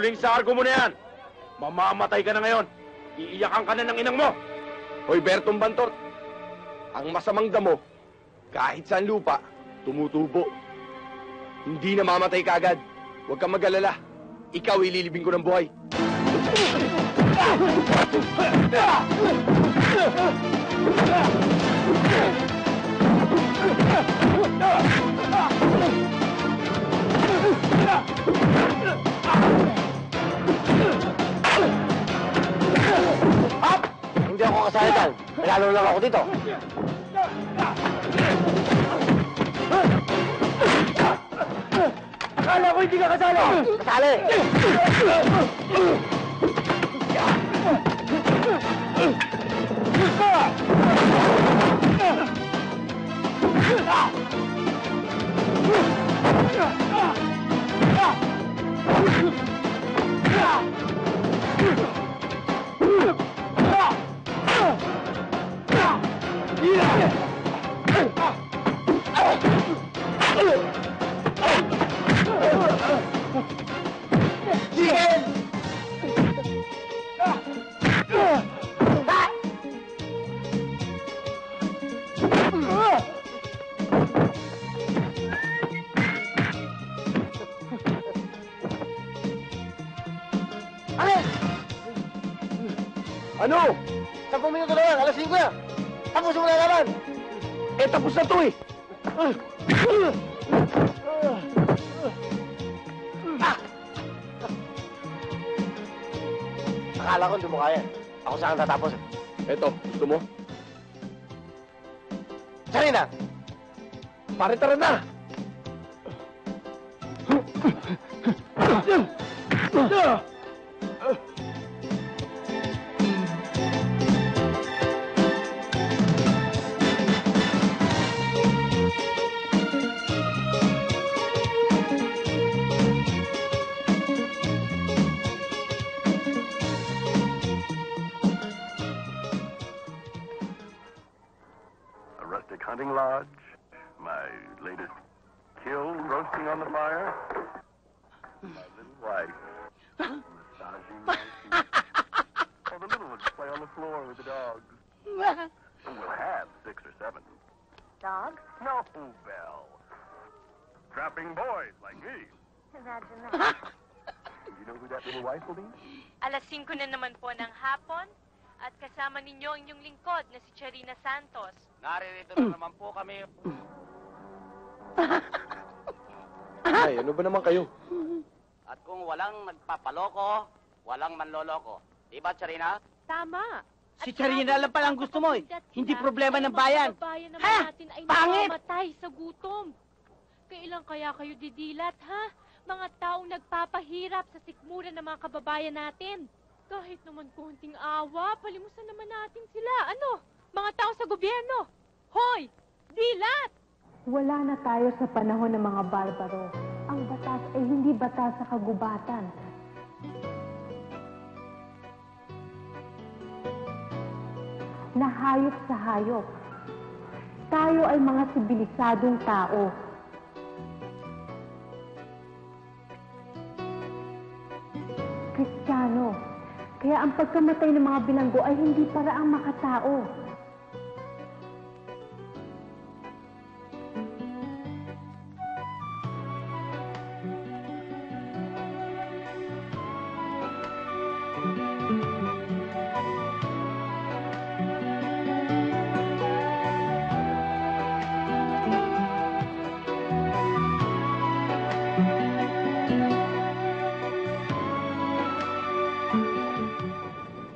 Huling sargo mo na yan. Mamamatay ka na ngayon. Iiyakan ka na ng inang mo. Hoy, Bertong Bantot. Ang masamang damo, kahit saan lupa, tumutubo. Hindi na mamatay ka agad. Huwag kang mag-alala. Ikaw ililibing ko ng buhay. Hop! Hindi ako kasali dyan. Lalo lang ako dito. Akala ko hindi ka kasali! Kasali! Ano? 10 minuto na yan, alas 5 na. Tapusin mo na naman. Eh, tapos na to eh. Akala ko hindi mo kaya. Ako saan tatapos. Eto, gusto mo? Sari na! Pare, tara na! Hunting lodge, my latest kill roasting on the fire, my little wife massaging my feet. Oh, the little ones play on the floor with the dogs. And we'll have 6 or 7. Dogs? No, Belle. Trapping boys like me. Imagine that. You know who that little wife will be? Alas 5 na naman po ng hapon at kasama ninyo ang inyong lingkod na si Charina Santos. Naririto na naman po kami. Ay, ano ba naman kayo? At kung walang nagpapaloko, walang manloloko. Di ba, Charina? Tama. Si Charina lang pala ang gusto mo eh. Hindi problema ng bayan. Ha? Natin ay Pangit! namamatay sa gutom. Kailan kaya kayo didilat, ha? Mga taong nagpapahirap sa sikmura ng mga kababayan natin. Kahit naman konting awa, palimusan naman natin sila. Ano? Mga tao sa gobyerno. Hoy! Dilat! Wala na tayo sa panahon ng mga barbaro. Ang batas ay hindi batas sa kagubatan. Nahayop sa hayop. Tayo ay mga sibilisadong tao. Kristiyano. Kaya ang pagkamatay ng mga bilanggo ay hindi paraang makatao.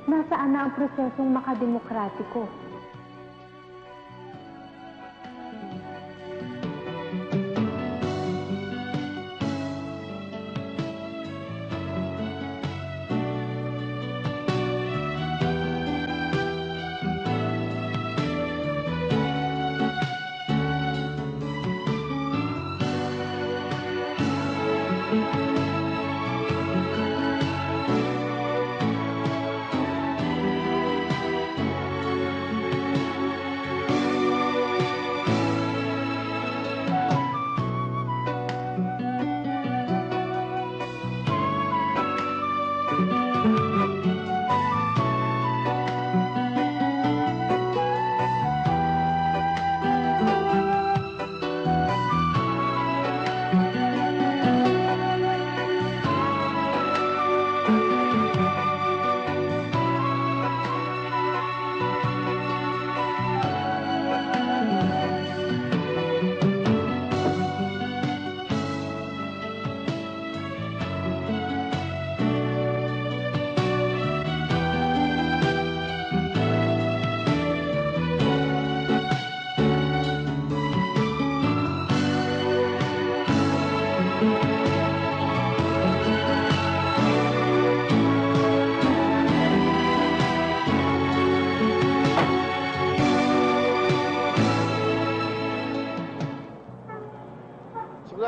Nasaan na ang prosesong makademokratiko?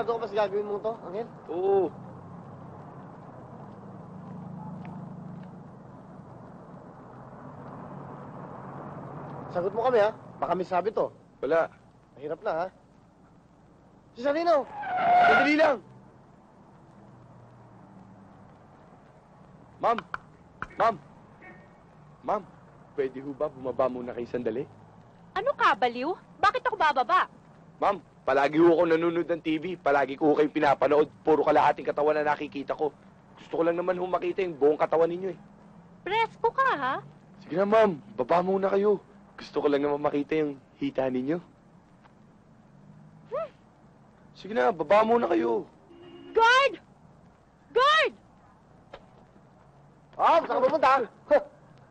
Sigurado ka pa sa gagawin mo to, Angel? Oo. Sagot mo kami, ha? Baka may sabi to. Wala. Mahirap na, ha? Si Salino! Sandali lang. Ma'am. Ma'am. Ma'am, pwede ho ba bumaba muna kayo sandali? Ano ka, baliw? Bakit ako bababa? Ma'am, palagi ho ako nanonood ng TV. Palagi ko ho kayong pinapanood. Puro kalahating katawan na nakikita ko. Gusto ko lang naman ho makita yung buong katawan ninyo eh. Presko ka, ha? Sige na ma'am, baba muna kayo. Gusto ko lang naman makita yung hita ninyo. Sige na, baba muna kayo. Guard! Guard! Ah, saan ka pupunta?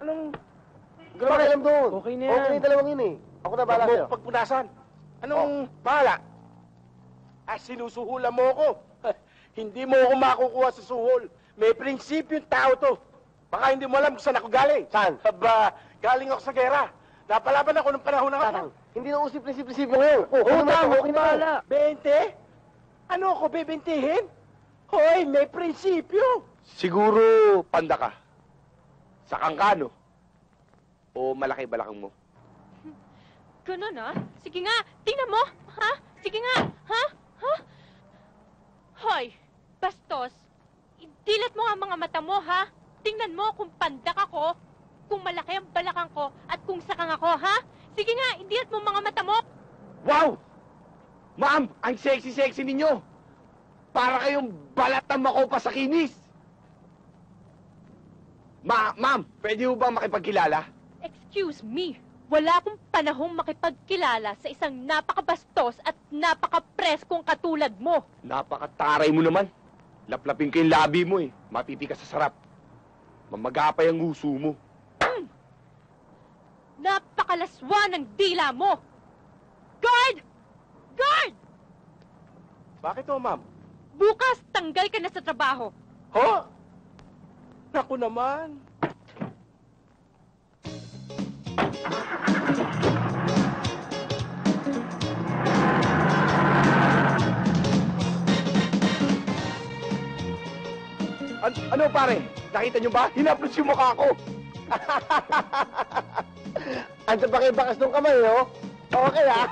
Anong... Huwag ka makialam doon. Okay na yan. Okay na yung dalawang yun, eh. Ako na bahala sa'yo. Pagpunasan. Anong bahala? Sinusuhulan mo ako. Hindi mo ako makukuha sa suhol. May prinsipyo yung tao to. Baka hindi mo alam kung saan ako galing. Saan? Aba, galing ako sa gera. Napalaban ako ng panahon ng Tarang, hindi na usip prinsipyo ngayon. Oo, tama, okay na. bahala. 20? Ano ako bebentihin? Hoy, may prinsipyo. Siguro, panda ka. Sa kangkano. O malaki balakang mo. Ganun, ha? Sige nga, tingnan mo, ha? Sige nga, ha? Ha? Hoy, bastos. Dilat mo nga mga mata mo, ha? Tingnan mo kung pandak ako, kung malaki ang balakang ko, at kung sakang ako, ha? Sige nga, dilat mo mga mata mo. Wow! Ma'am, ang sexy-sexy ninyo. Para kayong balat ng makopa sa kinis. Ma'am, pwede mo ba makipagkilala? Excuse me, wala akong panahong makipagkilala sa isang napakabastos at napakapreskong katulad mo. Napakataray mo naman. Laplapin ko yung labi mo eh. Mapipi ka sa sarap. Mamagapay ang uso mo. Napakalaswa ng dila mo. Guard! Guard! Bakit o, ma'am? Bukas, tanggal ka na sa trabaho. Ho? Naku naman. Ano pare? Nakita niyo ba? Hinaplos yung mukha ko. Andiyan pa kayo bakas ng kamay, oh. Okay, ha?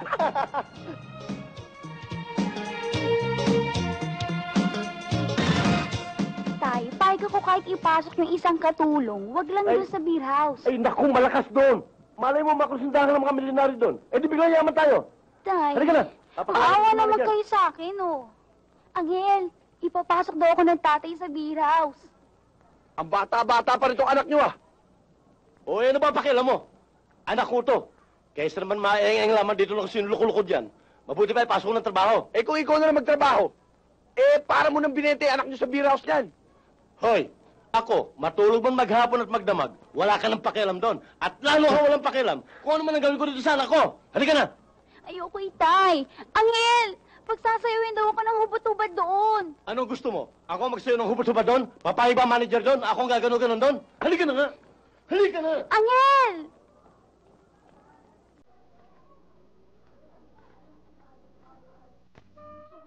Tay, payag ako kahit ipasok yung isang katulong. Wag lang doon sa beer house. Ay, naku, malakas doon. Malay mo makusundahan ng mga milyonaryo doon. Eh, di biglang yaman tayo. Tay, Halika na. maawa naman kayo sa akin, oh. Angel, ipapasok daw ako ng tatay sa beer house. Ang bata-bata pa rin itong anak niyo ah. O, ano ba pakialam mo? Anak ko to. Kaysa naman maeng-eng laman dito lang sinulukul-lukod yan. Mabuti pa ipasok ko ng trabaho. Eh kung ikaw na lang magtrabaho, eh para mo nang binente anak niyo sa beer house niyan. Hoy, ako, matulog man maghapon at magdamag, wala ka ng pakialam doon. At lalo ka walang pakialam kung ano man ang gawin ko dito sa anak ko. Halika na. Ayoko, itay. Angel, pagsasayawin daw ako ng hubot-hubad doon. Anong gusto mo? Ako magsayo ng hubot-hubad doon? Papahi ba manager doon? Ako ang gagano-ganon doon? Halika na nga. Halika na. Angel!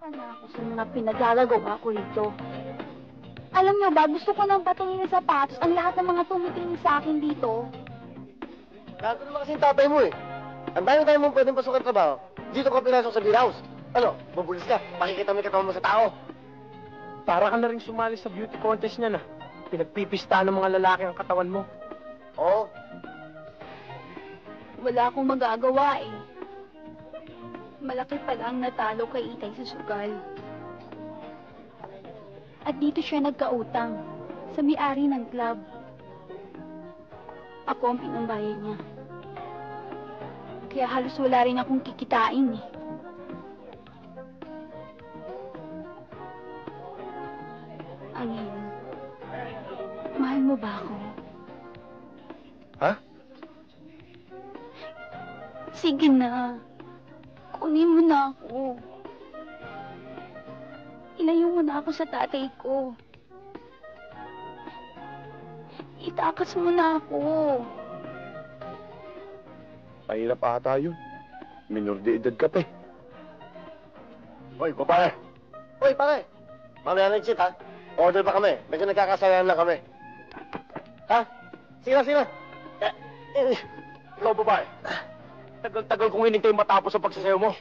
Ano ako sa mga pinagagagawa ko rito? Alam niyo ba, gusto ko nang patungin ng sapatos ang lahat ng mga tumitingin sa akin dito. Gago naman kasi yung tatay mo eh. Ang dami-dami mong pwedeng pasok ang trabaho. Dito ka pinasok sa beer house. Ano, mabulis ka. Pakikita mo yung katawan mo sa tao. Para ka na rin sumali sa beauty contest niya na. Pinagpipista ng mga lalaki ang katawan mo. Oo. Wala akong magagawa eh. Malaki pala ang natalo kay Itay sa sugal. At dito siya nagkautang sa may-ari ng club. Ako ang pinambayad niya. Kaya halos wala rin akong kikitain eh. Angel, mahal mo ba ako? Ha? Sige na. Kunin mo na ako. Ilayo mo na ako sa tatay ko. Itakas mo na ako. Mahirap ata yun. Minor de edad ka pa eh. Hoy, babae. Hoy, pare. Mamaya na yung cheat, ha? Order pa kami. Medyo nagkakasayahan lang kami. Ha? Sige na, sige na. Ikaw, babae. Tagal-tagal kong hinintay matapos ang pagsasayaw mo.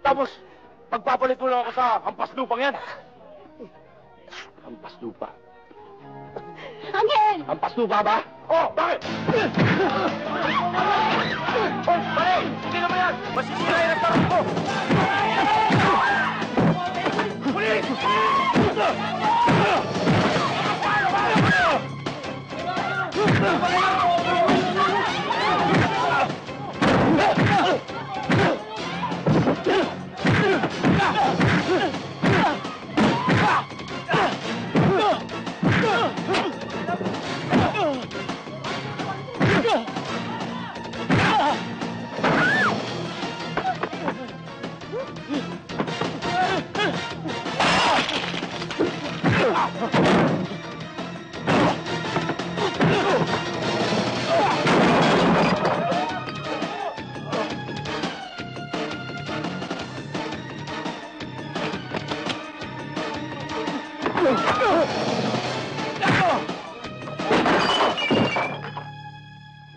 Tapos, pagpapalit mo lang ako sa hampas lupang yan. Hampas lupa? Angel! Hampas lupa ba? Oh, bakit? Hoy, pare! Hindi naman yan! Masisira yan ang tarot ko! Pulis!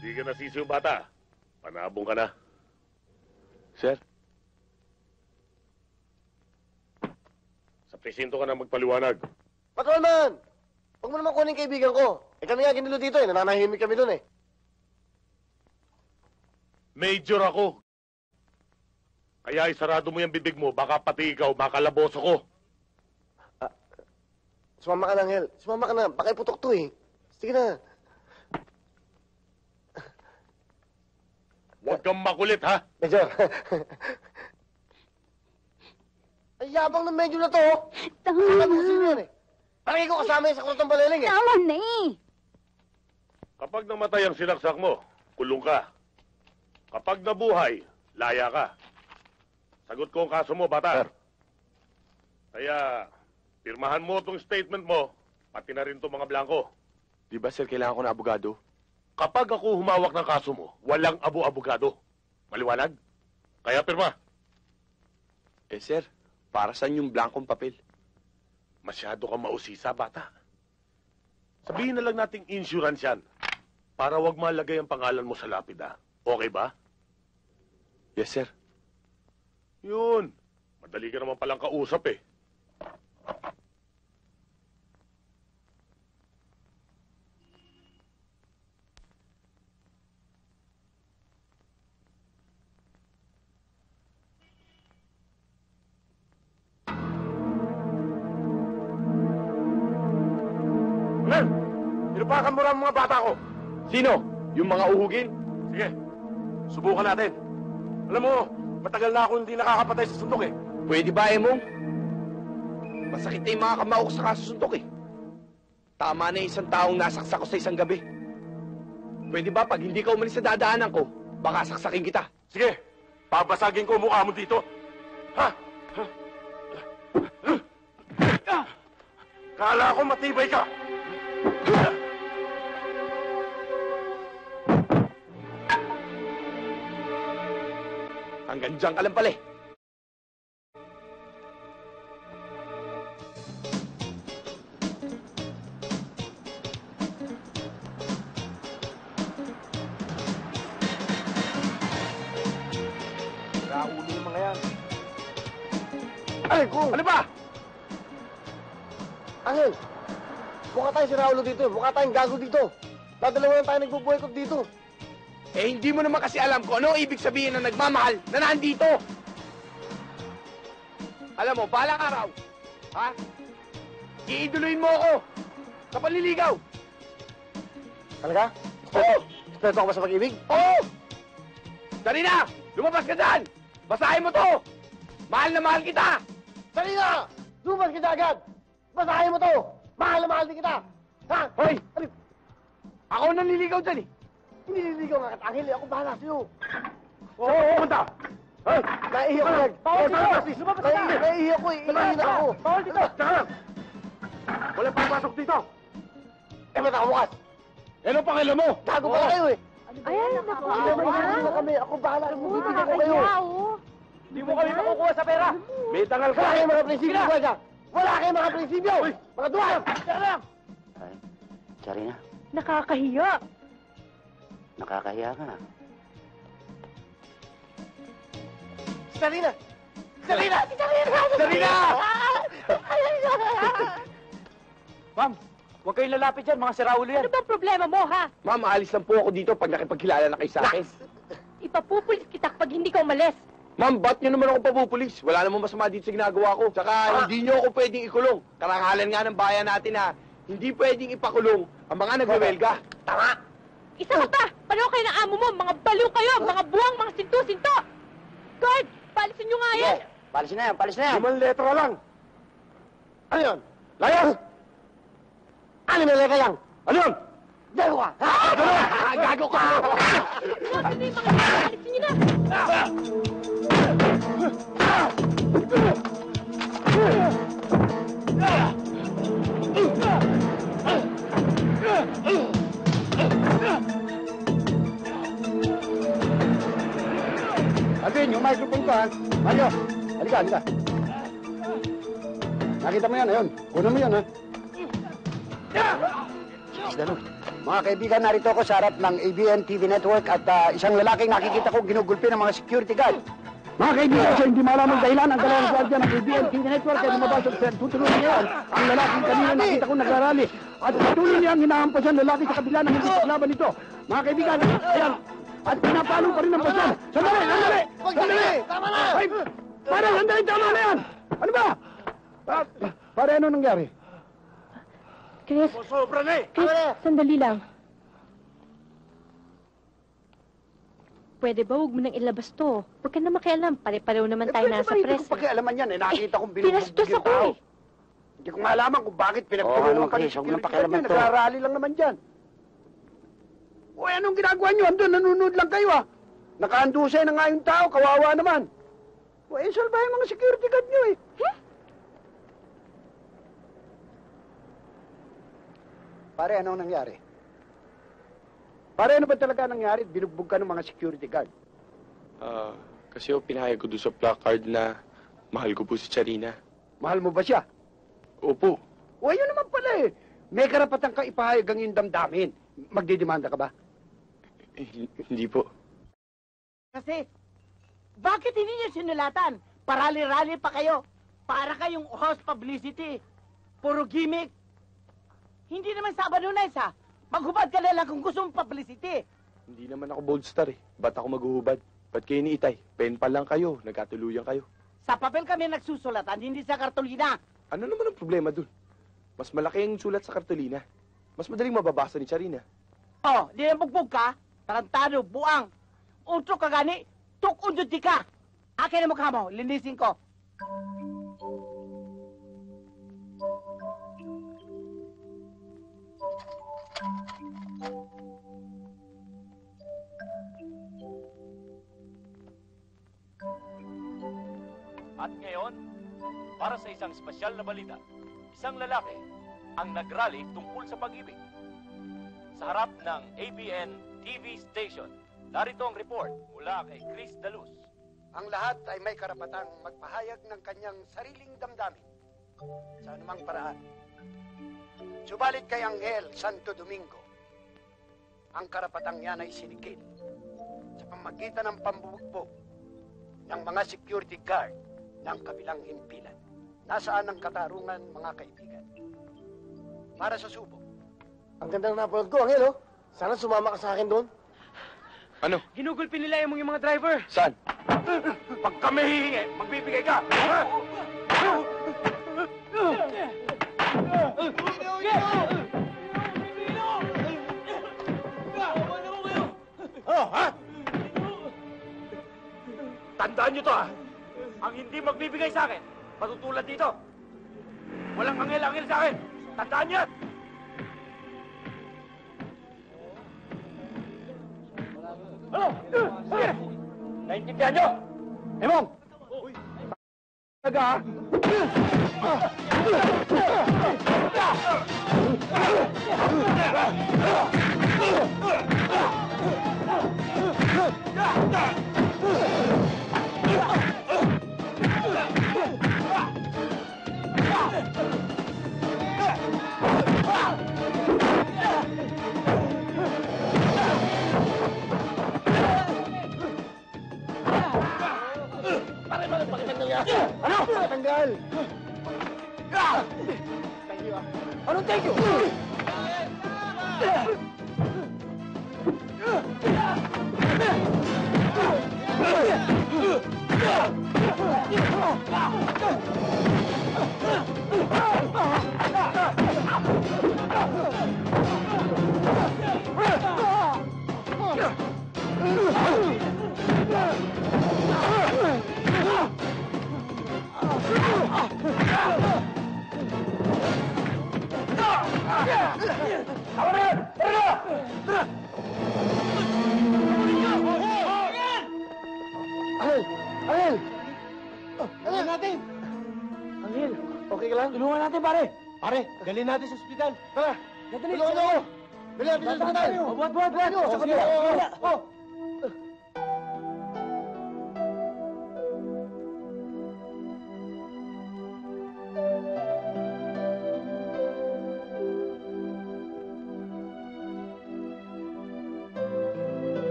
Hindi ka nasisiw, bata. Panabong ka na. Sir? Sa presinto ka na magpaliwanag. Patrolman! Huwag mo naman kunin kaibigan ko. Eh kami nga ginulo dito eh. Nananahimik kami dun eh. Major ako. Kaya isarado mo yung bibig mo. Baka pati ikaw, makalaboso ko. Sumama ka na, Angel. Sumama ka na. Baka iputok to eh. Sige na. Huwag kang makulit, ha? Major. Ay, yabang ng medyo na to. Tama Saan mo na. sino yan eh? Parang ikaw kasama yun sa kurotong baleling eh. Tama na eh. Kapag namatay ang sinaksak mo, kulong ka. Kapag nabuhay, laya ka. Sagot ko ang kaso mo, bata. Sir. Kaya, pirmahan mo itong statement mo, pati na rin itong mga blanco. Di ba, sir, kailangan ko na abogado? Kapag ako humawak ng kaso mo, walang abo-abogado. Maliwanag? Kaya pirma. Eh, sir, para saan yung blankong papel? Masyado kang mausisa, bata. Sabihin na lang nating insurance yan. Para wag malagay ang pangalan mo sa lapida. Okay ba? Yes, sir. Yun. Madali ka naman palang kausap eh. Ma'am! Nilupakan mo lang mga bata ko! Sino? Yung mga uhugin? Sige, subukan natin. Alam mo, matagal na ako hindi nakakapatay sa suntok eh. Pwede ba, Emong? Masakit na yung mga kamao ko sa kasusuntok eh. Tama na yung isang taong nasaksak ko sa isang gabi. Pwede ba pag hindi ka umalis sa dadaanan ko, baka saksakin kita? Sige, babasagin ko ang mukha mo dito. Ha? Kala ko matibay ka. Hanggang dyan ka lang pala eh. Raulo yung mga yan. Ay, ko! Ano ba? Angel! Mukha tayo si Raulo dito eh. Mukha tayong gago dito. Dadalawa lang tayo nagbo-boycott dito. Eh, hindi mo naman kasi alam kung ano ang ibig sabihin ng nagmamahal na nandito. Alam mo, balang araw, ha? Iiduluin mo ako sa panliligaw. Talaga? Oo! Respeto ka ba sa pag-ibig? Oo! Dali na! Lumabas ka dyan! Basahin mo to! Mahal na mahal kita! Dali na! Lumabas kita agad! Basahin mo to! Mahal na mahal din kita! Ha? Hoy! Ano? Ako ang nanliligaw dyan eh! Hindi nililigaw nga kat Angel eh. Ako bahala sa'yo. Oo, pumunta! Ay! Naiiyak ko lang. Bawal dito! Lumabas ka! Naiiyak ko eh. Iiyak na ako. Bawal dito! Tsaka! Walang papasok dito! Eh, ba't ako bukas? Ano pakialam mo? Gago pala kayo eh. Ayan, Hindi na kami. Ako bahala. Bibigyan ko kayo. Nakakaya, oh. Hindi mo kami makukuha sa pera! May tangal ka! Kaya kayo mga prinsipyo ko dyan. Wala kayong mga prinsipyo! Mga duwag! Ay, Charina, Nakakahiya. nakakahiya ka. Sarina! Sarina! Sarina! Ma'am, huwag kayong lalapit dyan, mga siraulo yan. Ano bang problema mo, ha? Ma'am, aalis lang po ako dito pag nakipagkilala na kayo sa akin. Ipapupulis kita kapag hindi ka umalis. Ma'am, ba't niyo naman ako papupulis? Wala namang masama dito sa ginagawa ko. Tsaka hindi niyo ako pwedeng ikulong. Karangalan nga ng bayan natin ha. Hindi pwedeng ipakulong ang mga nagwewelga. Tama! Isa ka pa! Pareho kayo ng amo mo! Mga baliw kayo! Mga buwang! Mga sinto-sinto! Guard! Palisin nyo nga yan! Palis na yan, palis na yan. 5 letra lang. Ano yun? Layas! 6 na letra lang. Ano yun? Dalawa! Gago ka! Grabe na yung mga palisin nyo na! Alvin, yung microphone ko, ha? Mario, halika, halika. Nakita mo yan, ayun. Kunin mo yan, ha? Mga kaibigan, narito ako sa harap ng ABN TV Network at isang lalaking nakikita ko ginugulpi ng mga security guard. Mga kaibigan, sa hindi malamang dahilan, ang dalawang gwardiya ng ABN TV Network ay lumabas at tutulungan ngayon ang lalaking kanina nakita ko nagrarally at patuloy niyang hinahampas ang lalaki sa kabila ng hindi paglaban nito. Mga kaibigan, ayan, at pinapalo pa rin ang pasyan. Sandali, sandali! Sandali! Tama na! Ay, pare, sandali, tama na yan! Ano ba? Pare, ano nangyari? Chris, Sobra na eh! Chris, sandali lang. Pwede ba huwag mo nang ilabas to? Huwag ka na makialam. Pare-pareho naman tayo nasa Hindi press. ko pakialaman yan eh. Nakita kong Pinastos binubugbog yung ako tao. eh. Hindi ko malaman kung bakit pinagtulungan pa Chris, ng huwag mo nang security guard pakialaman yan. to. Nagrarally lang naman dyan. O anong ginagawa nyo? Andun, nanonood lang kayo ah. Nakaandusay na nga yung tao, kawawa naman. O salbahin mga security guard nyo eh. Pare, anong nangyari? Pare, ano ba talaga nangyari? Binugbog ka ng mga security guard. Kasi pinahayag ko doon sa placard na mahal ko po si Charina. Mahal mo ba siya? Opo. O ayun naman pala eh. May karapatan ka ipahayag ang iyong damdamin. Magdidemanda ka ba? Hindi po. Kasi, bakit hindi niyo sinulatan? Parali-rali pa kayo. Para kayong host publicity. Puro gimmick. Hindi naman Sabado Nights, ha? Maghubad ka na lang kung gusto mong publicity. Hindi naman ako bold star eh. Ba't ako maghuhubad? Ba't kayo ni Itay? Pen pa lang kayo. Nagkatuluyan kayo. Sa papel kami nagsusulatan, hindi sa kartolina. Ano naman ang problema dun? Mas malaki ang sulat sa kartolina. Mas madaling mababasa ni Charina. Oh, di na bugbog ka. Tarantado, buang. Utro ka gani, tukundod di ka. Akin na mukha mo, linisin ko. At ngayon, para sa isang espesyal na balita, isang lalaki ang nagrally tungkol sa pag-ibig. Sa harap ng ABN TV station, narito ang report mula kay Chris Daluz. Ang lahat ay may karapatang magpahayag ng kanyang sariling damdamin sa anumang paraan. Subalit kay Angel Santo Domingo, ang karapatang yan ay sinikil sa pamagitan ng pambubugbog ng mga security guard ng kabilang himpilan. Nasaan ang katarungan, mga kaibigan? Para sa subok. Ang ganda ng napanood ko, Angel, oh. Sana sumama ka sa akin doon. Ano? Ginugulpi nila yung mga driver. Saan? Pag kami hihingi, magbibigay ka! Oh, ha? Tandaan nyo to, ha? Ang hindi magbibigay sa akin, matutulad dito. Walang angel-angel sa akin. Tandaan nyo! Ano? Sige! Naintindihan nyo? Emong! Talaga, ha? yan? Ano? Tanggal! Thank you, ah. Anong thank you? Angel! Angel! Angel natin! Angel, okay ka lang? Tulungan natin, pare! Pare, galin natin sa ospital. Tara! Tulungan niyo ako! Dali natin sa ospital! Buhat! Sa kabila!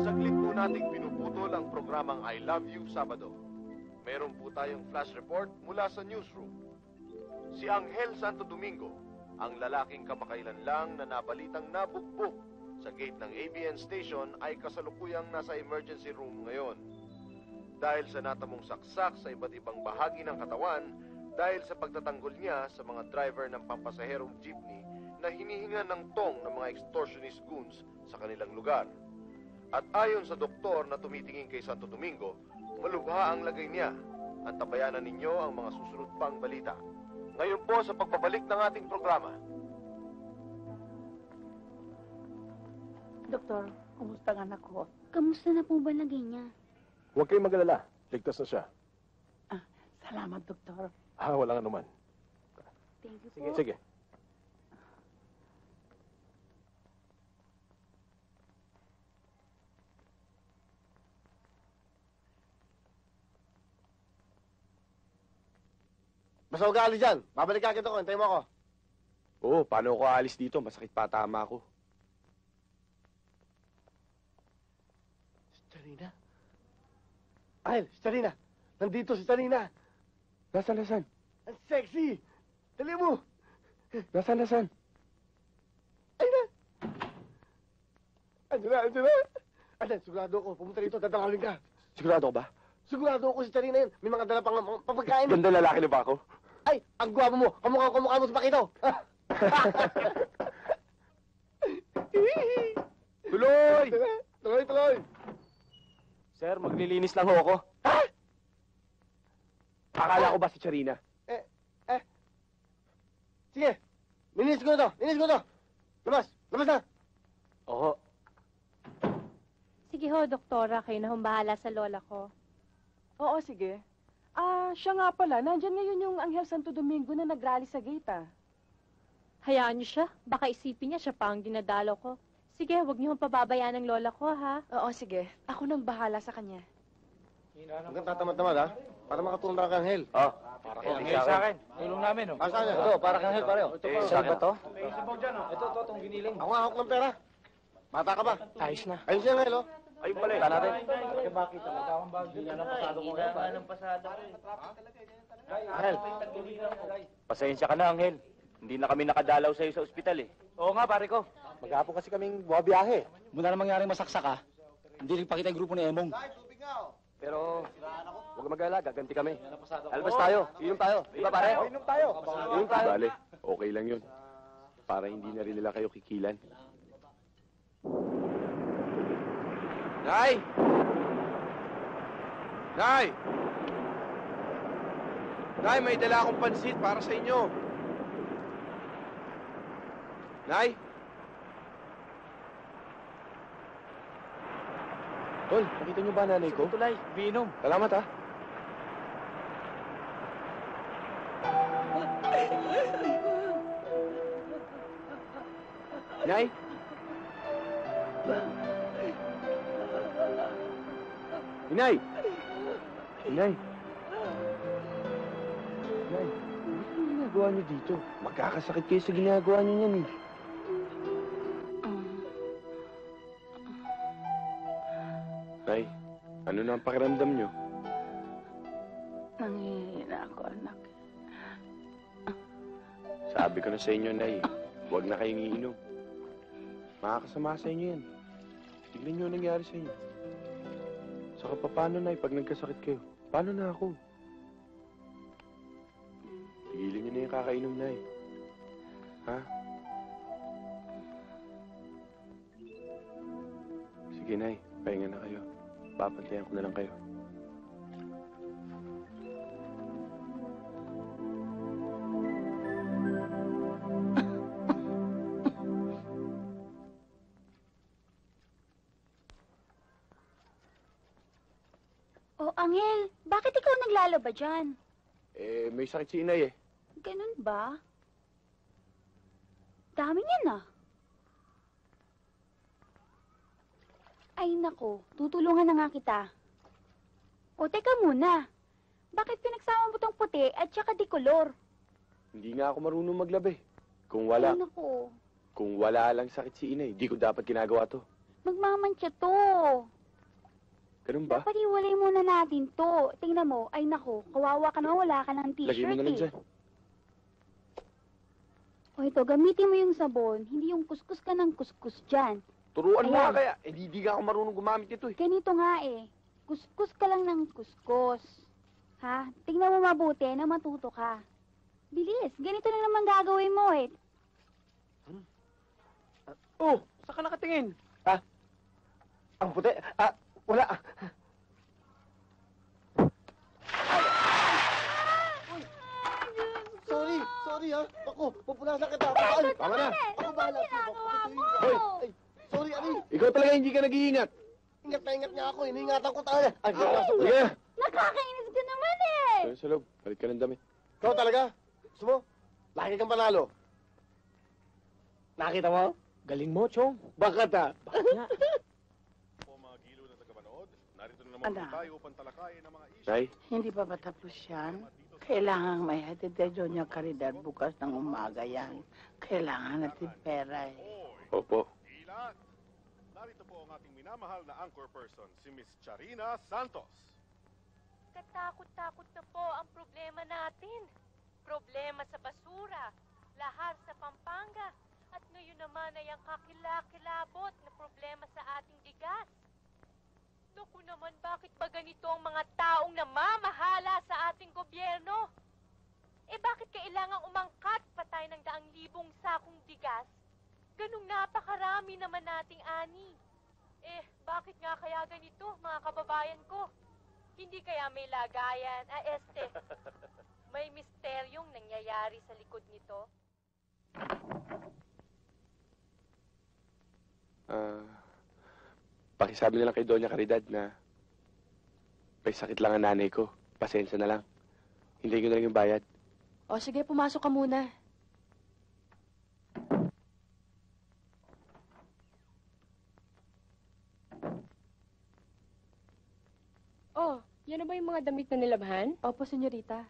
Saglit po nating pinuputol ang programang I Love You Sabado. Meron po tayong flash report mula sa newsroom. Si Angel Santo Domingo, ang lalaking kamakailan lang na nabalitang nabugbog sa gate ng ABN station ay kasalukuyang nasa emergency room ngayon. Dahil sa natamong saksak sa iba't ibang bahagi ng katawan, dahil sa pagtatanggol niya sa mga driver ng pampasaherong jeepney na hinihingan ng tong ng mga extortionist goons sa kanilang lugar. At ayon sa doktor na tumitingin kay Santo Domingo, malubha ang lagay niya. Antabayanan ninyo ang mga susunod pang balita. Ngayon po sa pagbabalik ng ating programa. Doktor, kumusta ang anak ko? Kamusta na po ba lagay niya? Huwag kayong magalala. Ligtas na siya. Salamat, Doktor. Walang anuman. Thank you po. Sige. Basta huwag ka alis dyan. Babalik ka kita ko. Hintayin mo ako. Oo, paano ako aalis dito? Masakit pa tama ako. Si Charina? Angel, si Charina. Nandito si Charina. Nasaan? Ang sexy. Dali mo. Nasaan? Ayun na. Andiyan na. Angel, sigurado ako. Pumunta rito, dadalawin ka. Sigurado ka ba? Sigurado ako si Charina yun. May mga dala pang papagkain. Ganda lalaki na ba ako? Ay, ang gwapo mo. Kamukha mo sa Pakito. Tuloy! Tuloy. Sir, maglilinis lang ho ako. Ha? Akala ko ba si Charina? Sige. Linis ko na to. Labas na. Oo. Sige ho, doktora, kayo na bahala sa lola ko. Oo, sige. Siya nga pala, nandyan ngayon yung Angel Santo Domingo na nagrally sa gate, Hayaan niyo siya. Baka isipin niya siya pa ang dinadalo ko. Sige, huwag niyo pababayaan ng lola ko, ha? Oo, sige. Ako nang bahala sa kanya. Huwag kang tatamad-tamad, ha? Para makatulong ka kang Angel. Para kang Angel sa akin. Tulong namin, oh. Saan yan? Ito, para kang Angel, pareho. Saan ba to? May sabaw dyan, oh. Ito, itong giniling. Ako nga hawak ng pera. Bata ka ba? Ayos na. Ayun siya, Angel, oh. Ayun pala. Tala natin. Bakit? Magkakang bag. Hindi na pasado ko ngayon. Hindi na pasado. Angel. Pasensya ka na, Angel. Hindi na kami nakadalaw sa'yo sa ospital, eh. Oo nga, pare ko. Maghapon kasi kaming buwabiyahe. Muna na mangyaring masaksak, ha? Hindi rin pakita yung grupo ni Emong. Pero, huwag mag-alala, gaganti kami. Alabas tayo, inom tayo. Di ba pare? Inom tayo. Bale, okay lang yun. Para hindi na rin nila kayo kikilan. Nay! Nay! Nay, may dala akong pansit para sa inyo. Nay? Tol, nakita niyo ba nanay ko? Tulay, binom. Salamat, ha. Nay? Inay! Inay. Inay, ano ginagawa niyo dito? Magkakasakit kayo sa ginagawa niyo niyan eh. Nay, ano na ang pakiramdam niyo? Nanghihina ako, anak. Sabi ko na sa inyo, Nay, huwag na kayong iinom. Makakasama sa inyo yan. Tignan niyo ang nangyari sa inyo. Saka paano, Nay, pag nagkasakit kayo? Paano na ako? Tigilin niyo na yung kakainom, Nay. Ha? Sige, Nay, pahinga na kayo. Papantayan ko na lang kayo. Oh, Angel, bakit ikaw naglalaba dyan? Eh, may sakit si Inay eh. Ganun ba? Dami niyan ah. Ay nako, tutulungan na nga kita. O teka muna, bakit pinagsama mo tong puti at saka dikolor? Hindi nga ako marunong maglabi. Kung wala, Ay nako, kung wala lang sakit si Inay, di ko dapat ginagawa to. magmamantsa to. Ganun ba? Dapat iwalay muna natin to. Tingnan mo, ay nako, kawawa ka na wala ka ng Lagay mo t-shirt na lang eh. dyan. O ito, gamitin mo yung sabon, hindi yung kuskus ka ng kuskus dyan. Turuan mo Ayan. nga kaya. Eh, di nga ako marunong gumamit ito eh. Ganito nga eh. Kuskus ka lang ng kuskus. Ha? Tingnan mo mabuti na matuto ka. Bilis, ganito lang naman gagawin mo eh. Oh, saan ka nakatingin? Ang puti. Wala. Sorry ha. Ako, pupunasan kita. Ay, Tama na. ako bahala. Hoy, Ay, sorry, Ari. ikaw talaga hindi ka nag-iingat. Ingat na ingat nga ako. Iniingatan ko talaga. Ay, Sige na. Nakakainis ka naman eh! Doon sa loob. Balik ka ng damit. Ikaw talaga? Gusto mo? Laki kang panalo. Nakita mo? Galing mo, Chong. Bakit ha? Po mga gilo na tagapanood, narito na naman Anak. po tayo upang talakayin ang mga isyu. Nay, Hindi pa ba tapos yan? Kailangan may hatid kay Doña Caridad bukas ng umaga yan. Kailangan natin pera eh. opo. Ilan? Narito po ang ating minamahal na anchor person, si Miss Charina Santos. Katakot-takot na po ang problema natin. Problema sa basura, lahar sa Pampanga, at ngayon naman ay ang kakilakilabot na problema sa ating bigas. Naku naman, bakit ba ganito ang mga taong namamahala sa ating gobyerno? Eh bakit kailangang umangkat pa tayo ng 100,000 sakong bigas? Ganong napakarami naman nating ani. Eh, bakit nga kaya ganito, mga kababayan ko? Hindi kaya may lagayan, may misteryong nangyayari sa likod nito? Pakisabi na lang kay Doña Caridad na may sakit lang ang nanay ko. Pasensya na lang. Hintayin ko na lang yung bayad. O sige, pumasok ka muna. Oh, yan na ba yung mga damit na nilabhan? Opo, senyorita.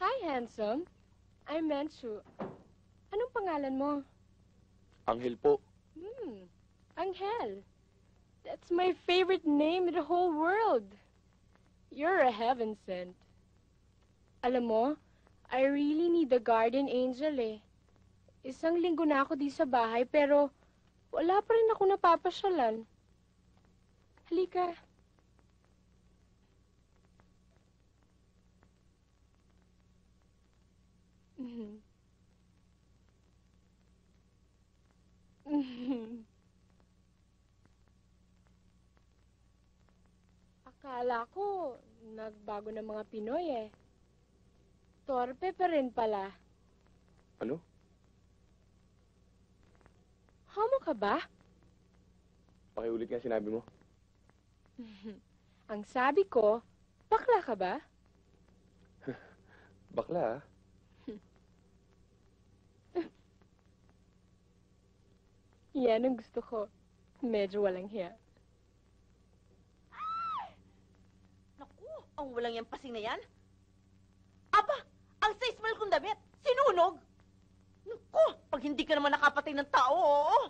Hi, handsome. I'm Mansu. Anong pangalan mo? Anghel po. Angel. That's my favorite name in the whole world. You're a heaven sent. Alam mo, I really need a guardian angel eh. Isang linggo na ako di sa bahay pero wala pa rin ako napapasyalan. Halika. Akala ko, nagbago ng mga Pinoy eh. Torpe pa rin pala. Ano? Homo ka ba? Pakiulit nga sinabi mo. Ang sabi ko, bakla ka ba? Bakla ah. Yan ang gusto ko. Medyo walang hiya. Ang walang yung pasing na yan? Aba, ang sa-smell kong damit, sinunog! Naku, pag hindi ka naman nakapatay ng tao, oo!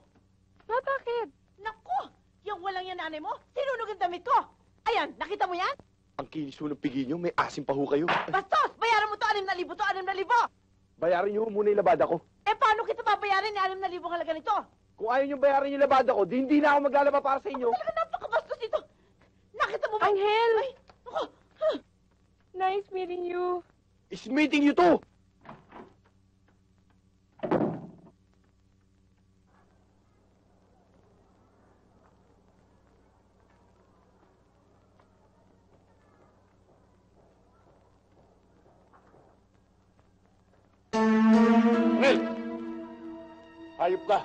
Bakit? Naku, yung walang yan nanay mo, sinunog ang damit ko! Ayan, nakita mo yan? Ang kinis mo ng pigi nyo, may asim pa ho kayo. Bastos, bayaran mo to 6,000 to 6,000! Bayaran nyo muna yung labada ko. Eh, paano kita babayaran yung 6,000 halaga nito? Kung ayaw nyo bayaran yung labada ko, di hindi na ako maglalaba para sa inyo. Talaga napakabastos ito! Nakita mo ba? Angel! Ay, naku! Nice meeting you. Is meeting you too! Mel! Hayop ka.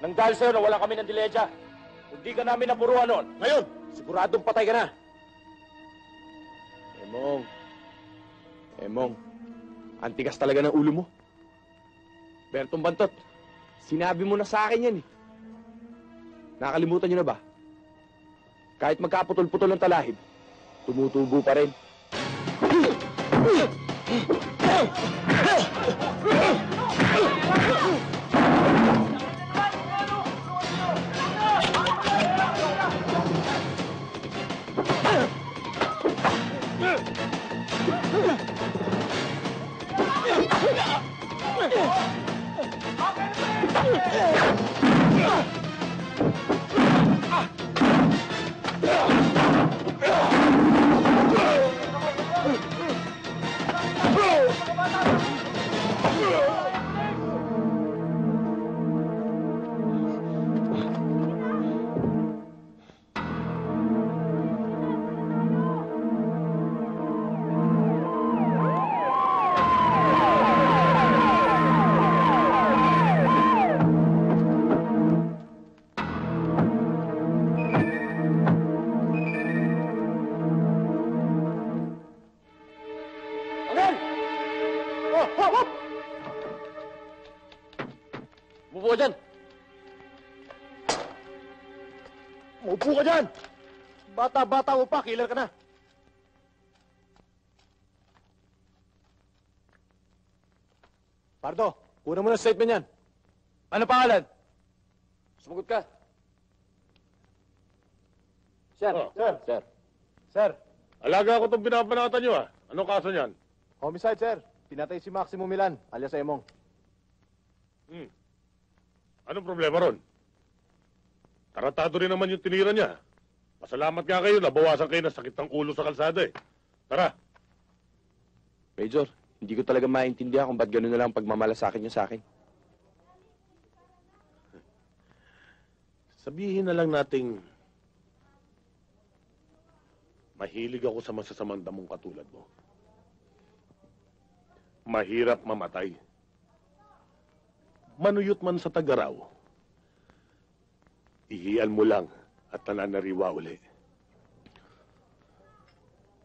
Nang dahil sa'yo na wala kami ng diledya. Hindi ka namin napuruan noon. Ngayon, siguradong patay ka na. Emong, ang tigas talaga ng ulo mo. Bertong Bantot, sinabi mo na sa akin yan eh. Nakalimutan nyo na ba? Kahit magkaputol-putol ng talahib, tumutubo pa rin. Umupo ka dyan! Umupo ka dyan! Bata-bata mo pa, killer ka na! Pardo, kunan mo na statement yan. Ano pangalan? Sumagot ka. Sir, sir. Sir. Alaga ko itong binabanatan nyo, ah. Anong kaso niyan? Homicide, sir. Pinatay si Maximo Milan, alias Emong. Anong problema ron? Taratado rin naman yung tinira niya. Pasalamat nga kayo, nabawasan kayo ng sakit ng ulo sa kalsada eh. Tara. Major, hindi ko talaga maintindihan kung ba't gano'n na lang pagmamalasakin niyo sa akin. Sabihin na lang nating mahilig ako sa masasamang damong katulad mo. Mahirap mamatay. Manuyot man sa tagaraw, ihian mo lang at nananariwa uli.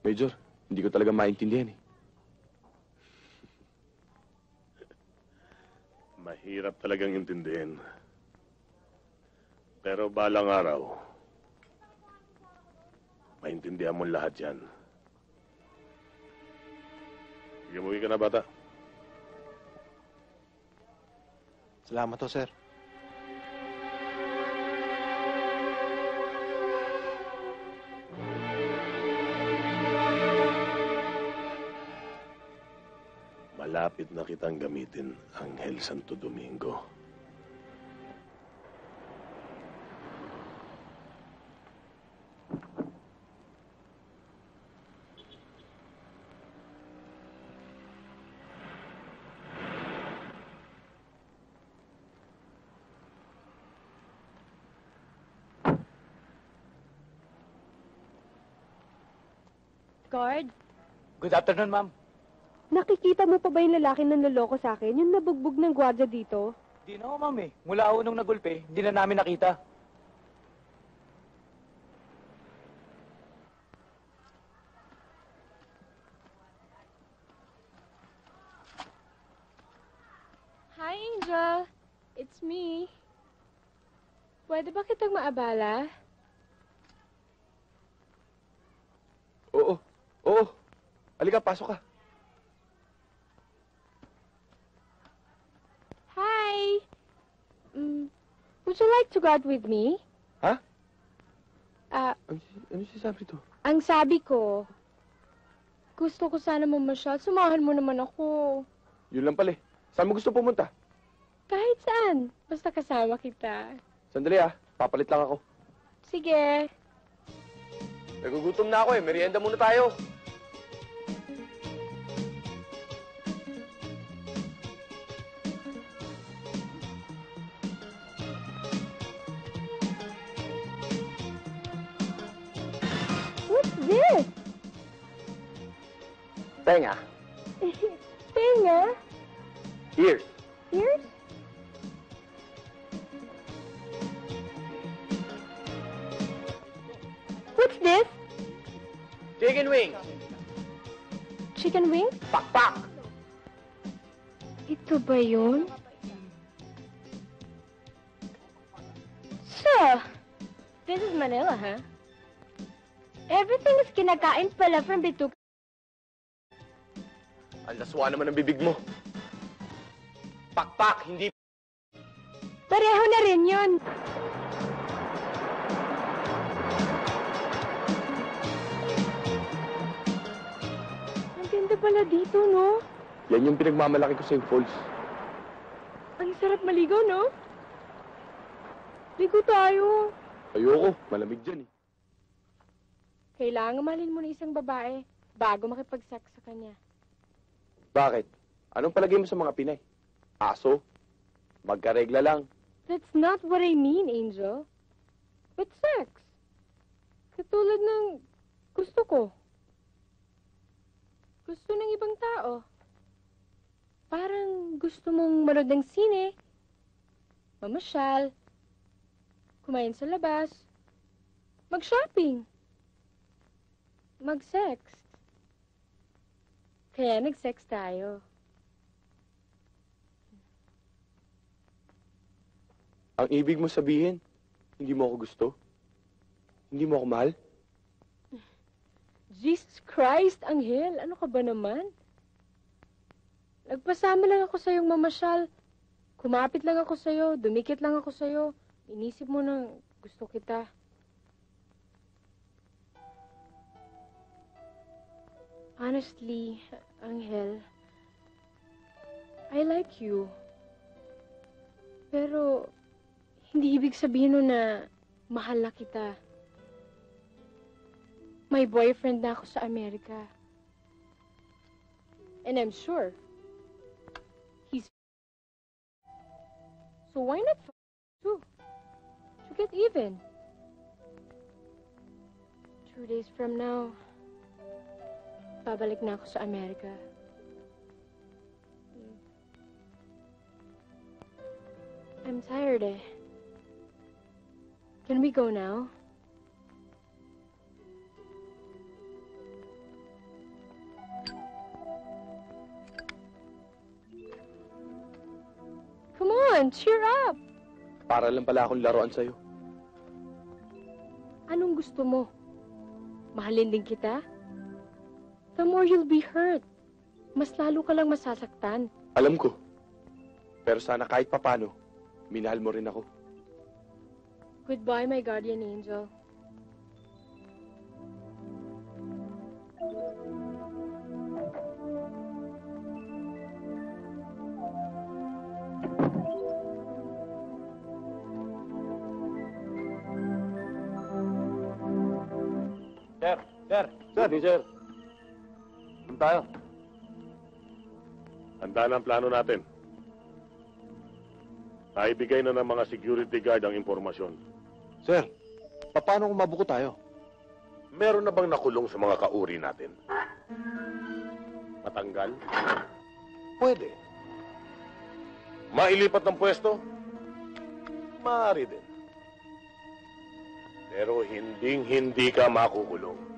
Major, hindi ko talaga maintindihan eh. Mahirap talagang intindihin. Pero balang araw, maintindihan mo lahat yan. Sige, umuwi ka na, bata. Salamat ho, sir. Malapit na kitang gamitin, Angel Santo Domingo. Guard, Good afternoon, ma'am. nakikita mo pa ba yung lalaki na naloko sa akin? Yung nabugbog ng gwardiya dito? Di na ho, ma'am eh. Mula ho nung nagulpe, hindi na namin nakita. Hi, Angel. It's me. Pwede ba kitang maabala? Oo, Oo. Halika, pasok ka. Hi! Would you like to go out with me? Ha? Ah, Ano sinasabi to? ang sabi ko, gusto ko sana mamasyal. Sumahan mo naman ako. Yun lang pala eh. Saan mo gusto pumunta? Kahit saan. Basta kasama kita. Sandali papalit lang ako. Sige. Nagugutom na ako eh. Merienda muna tayo. What's this? Tenga. Tenga? Ears. Ears? What's this? Chicken wings. Chicken wing? Pakpak. Ito ba yun? So, this is Manila, huh? Everything is kinakain pala from Bituka. Ang laswa naman ang bibig mo. Pakpak, hindi... Pareho na rin yun. Ang ganda pala dito, no? Yan yung pinagmamalaki ko sa Falls. Ang sarap maligo, no? Ligo tayo. Ayoko, malamig dyan eh. Kailangan mahalin mo na isang babae bago makipag-sex sa kanya. Bakit? Anong palagay mo sa mga Pinay? Aso? Magkaregla lang. That's not what I mean, Angel. But sex. Katulad ng gusto ko. Gusto ng ibang tao. Parang gusto mong manood ng sine, mamasyal, kumain sa labas, mag-shopping, mag-sex. Kaya nag-sex tayo. Ang ibig mo sabihin, hindi mo ako gusto? Hindi mo ako mahal? Jesus Christ, Anghel, ano ka ba naman? Nagpasama lang ako sa'yong mamasyal. Kumapit lang ako sa'yo, dumikit lang ako sa'yo. Inisip mo na gusto kita. Honestly, Anghel, I like you. Pero, hindi ibig sabihin nun na mahal na kita. May boyfriend na ako sa Amerika. And I'm sure he's... So why not too? To get even. 2 days from now, babalik na ako sa Amerika. I'm tired eh. Can we go now? Come on, cheer up! Para lang pala akong laruan sa'yo. Anong gusto mo? Mahalin din kita? The more you'll be hurt. Mas lalo ka lang masasaktan. Alam ko. Pero sana kahit papano, minahal mo rin ako. Goodbye, my guardian angel. Sir! Sir! Sir! Saan tayo? Handa na ang plano natin. Naibigay na ng mga security guard ang impormasyon. Sir, paano kung mabuko tayo? Meron na bang nakulong sa mga kauri natin? Matanggal? Pwede. Mailipat ng pwesto? Maaari din. Pero hindi ka makukulong.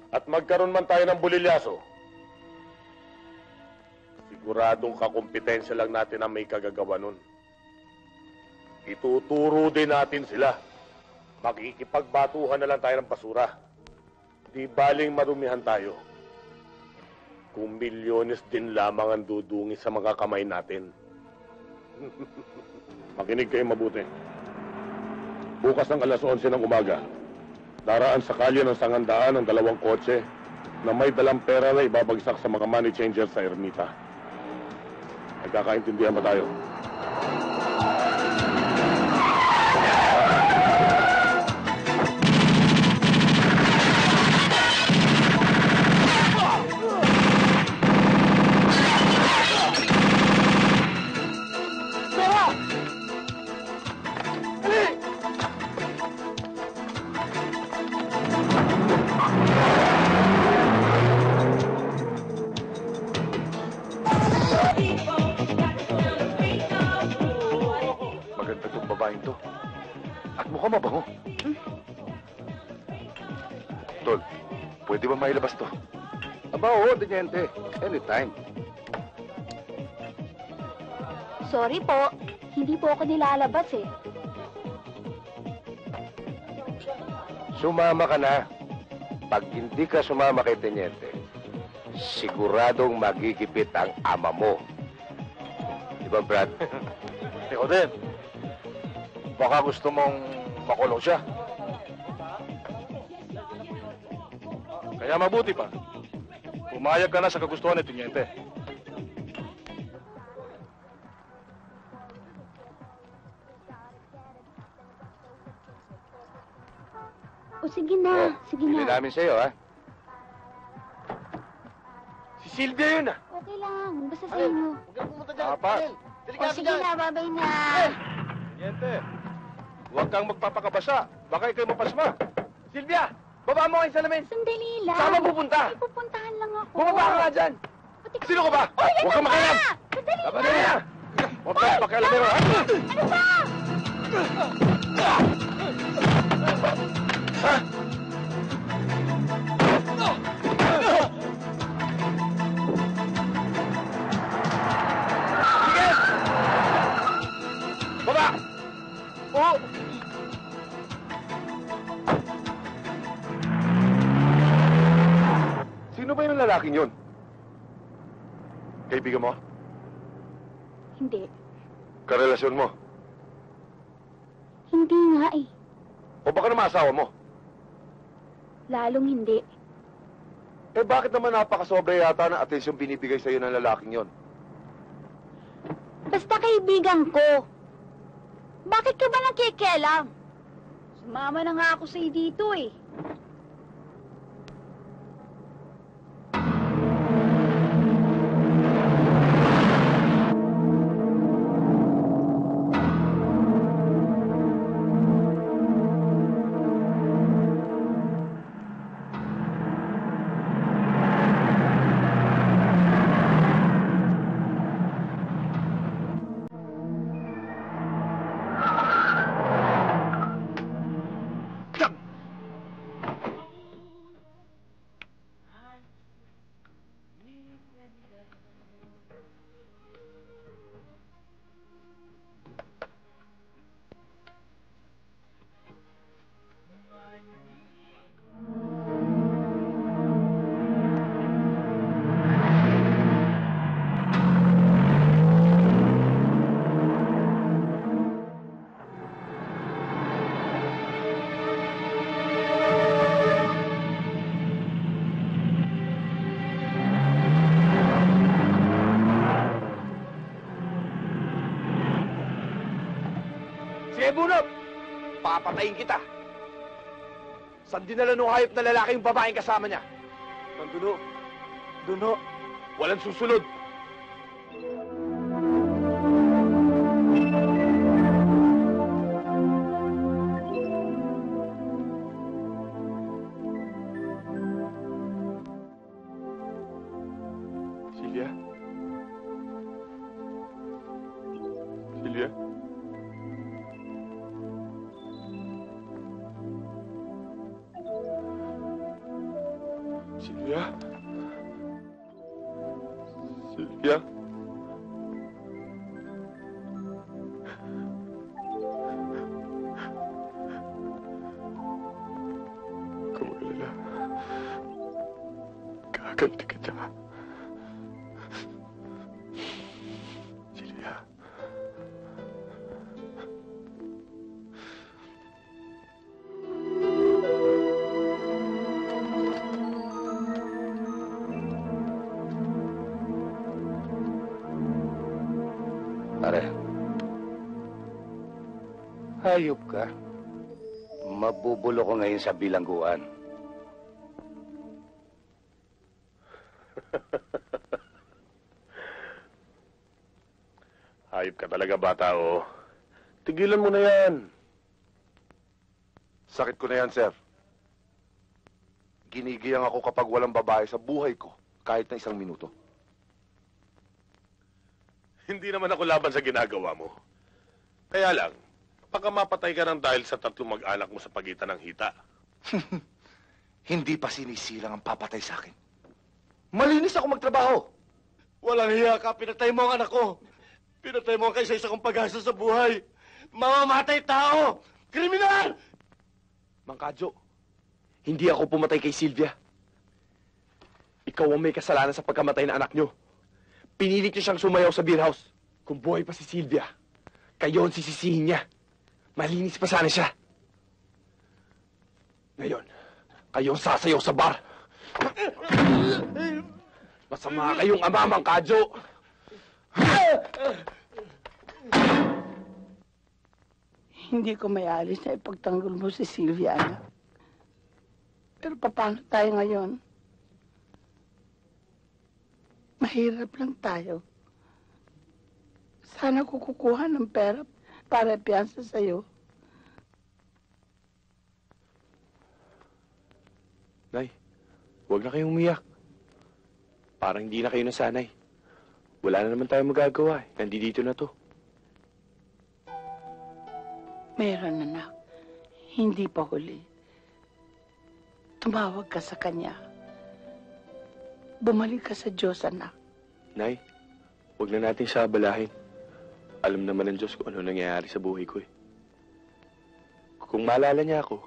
At magkaroon man tayo ng bulilyaso, siguradong kakumpetensya lang natin ang may kagagawa nun. Ituturo din natin sila. Makikipagbatuhan na lang tayo ng basura. Di baling marumihan tayo. Kung milyones din lamang ang dudungi sa mga kamay natin. Makinig kayo mabuti. Bukas ng alas 11 ng umaga, daraan sa kalye ng Sangandaan ang 2 kotse na may dalang pera na ibabagsak sa mga money changers sa Ermita. Nagkakaintindihan ba tayo? Maganda tong babaeng to. At mukhang mabango. Tol, pwede ba mailabas to? Aba, oo, Teniente. Anytime. Sorry po, hindi po ako nilalabas eh. Sumama ka na. Pag hindi ka sumama kay Teniente, siguradong magigipit ang ama mo. Di ba, Brad? Ikaw din. Baka gusto mong makulong siya. Kaya mabuti pa. Pumayag ka na sa kagustuhan ni Teniente. O sige na, sige Bili na. namin sa'yo, ha? Si Silvia yun ah. Okay lang, basta sa inyo. Apat. O sige na, babay na. Teniente, huwag kang magpapakabasa. Baka ikaw'y mapasma. Silvia! Baba mo kayo sa salamin! Sandali lang. Saan ka pupunta? May pupuntahan lang ako. Bumaba ka nga dyan! Sino ka ba? Oy, Huwag kang makialam! Sandali Laban lang. na! Huwag kang pakialamero, ha? Ano ba? Sige! Baba! Oo! Sino ba yung lalaking yun? Kaibigan mo? Hindi. Karelasyon mo? Hindi nga eh. O baka naman asawa mo? Lalong hindi. Eh bakit naman napakasobra yata ng atensyon binibigay sa'yo ng lalaking yon? Basta kaibigan ko. Bakit ka ba nakikialam? Sumama na nga ako sa'yo dito eh. Sige, bunot! Papatayin kita! Saan dinala nung hayop na lalaki yung babaeng kasama niya? Nanduno. Duno. Walang susunod. Silvia? Silvia? Silvia? Silvia? Huwag kang mag-alala. Gagaganti kita. Silvia. Pare, hayop ka. Mabubulo ko ngayon sa bilangguan. Hayop ka talaga, bata, oh. Tigilan mo na yan. Sakit ko na yan, sir. Ginigiyang ako kapag walang babae sa buhay ko, kahit na 1 minuto. Hindi naman ako laban sa ginagawa mo. Kaya lang, baka mapatay ka ng dahil sa 3 mag-anak mo sa pagitan ng hita. Hindi pa sinisilang ang papatay sa akin. Malinis ako magtrabaho. Walang hiya ka, pinatay mo ang anak ko. Pinatay mo ang kaysa-isa kong pag-asa sa buhay. Mamamatay tao! Kriminal! Mang Kadyo, hindi ako pumatay kay Silvia. Ikaw ang may kasalanan sa pagkamatay ng anak nyo. Pinilit niyo siyang sumayaw sa beer house. Kung buhay pa si Silvia, kayo ang sisisihin niya. Malinis pa sana siya. Ngayon, kayo ang sasayaw sa bar. Masama kayong ama, Mang Kadyo. Hindi ko may alis na ipagtanggol mo si Silvia, anak. Pero paano tayo ngayon? Mahirap lang tayo. Sana ko kukuha ng pera para piyansa sa'yo. Nay, huwag na kayong umiyak. Parang hindi na kayo nasanay. Wala na naman tayo magagawa. Nandito na to. Meron, anak. Hindi pa huli. Tumawag ka sa kanya. Bumalik ka sa Diyos, anak. Nay, huwag na natin siya abalahin. Alam naman ng Diyos kung ano nangyayari sa buhay ko eh. Kung maalala niya ako,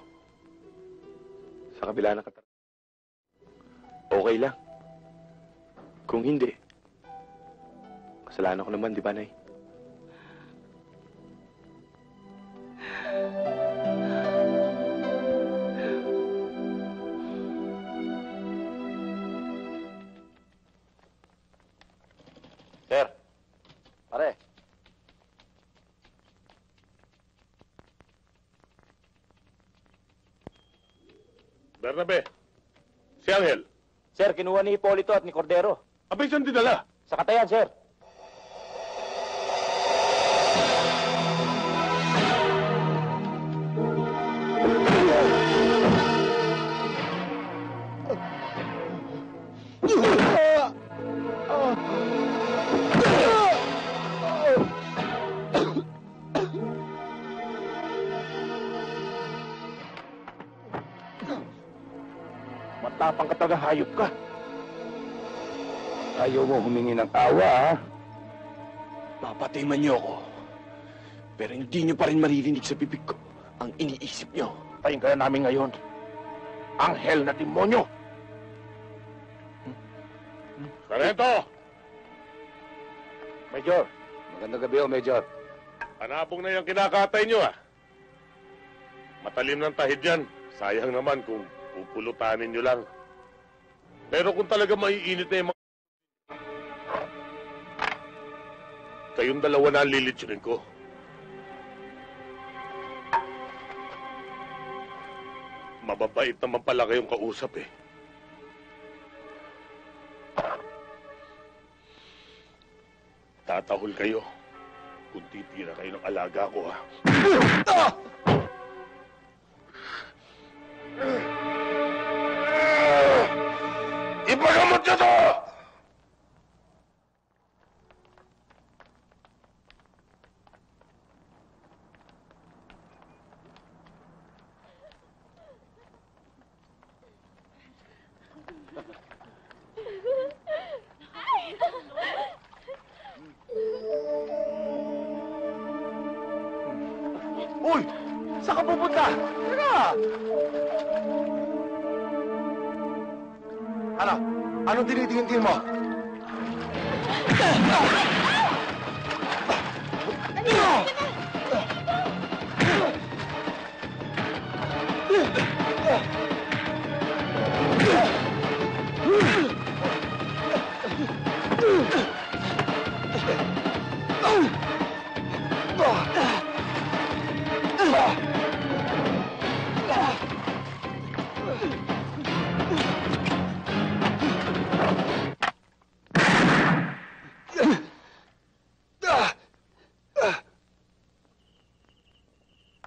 sa kabila ng okay lang. Kung hindi, kasalanan ko naman, di ba, Nay? Sir. Pare. Bernabe, si Angel. Sir, kinuha ni Hipolito at ni Cordero. Abay, saan dinala? Sa Katayan, sir. Matapang ka talaga, hayop ka. Ayaw mo humingi ng awa, ha? Mapatay man niyo ako. Pero hindi niyo pa rin maririnig sa bibig ko ang iniisip niyo. Tayin ka na namin ngayon. Anghel na demonyo! Sarento! Major. Magandang gabi, Major. Hanapong na yung kinakatay niyo, ah. Matalim ng tahid yan. Sayang naman kung pupulutanin niyo lang. Pero kung talaga maiinit na yung mga... Kayong dalawa na ang lilitsunin ko. Mababait naman pala kayong kausap, eh. Tatahol kayo kung titira kayo ng alaga ko, ha? Ipagamot niyo to! Uy! Saan ka pupunta? Teka! Ano? Anong tinitingin mo?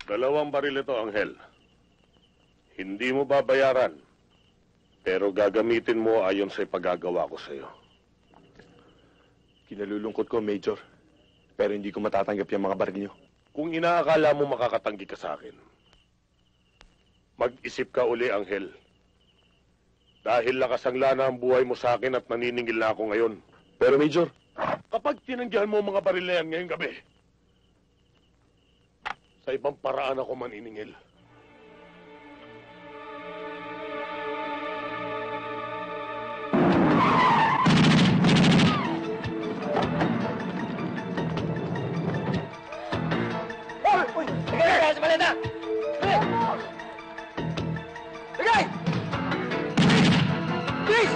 Dalawang baril ito, Anghel. Hindi mo babayaran, pero gagamitin mo ayon sa ipagagawa ko sa'yo. Kinalulungkot ko, Major. Pero hindi ko matatanggap yung mga baril niyo. Kung inaakala mo makakatanggi ka sa akin, mag-isip ka uli, Anghel. Dahil nakasangla na ang buhay mo sa akin at naniningil na ako ngayon. Pero, Major, kapag tinanggihan mo ang mga baril na yan ngayong gabi, sa ibang paraan ako maniningil. Sige, sa maleta! Sige! Please!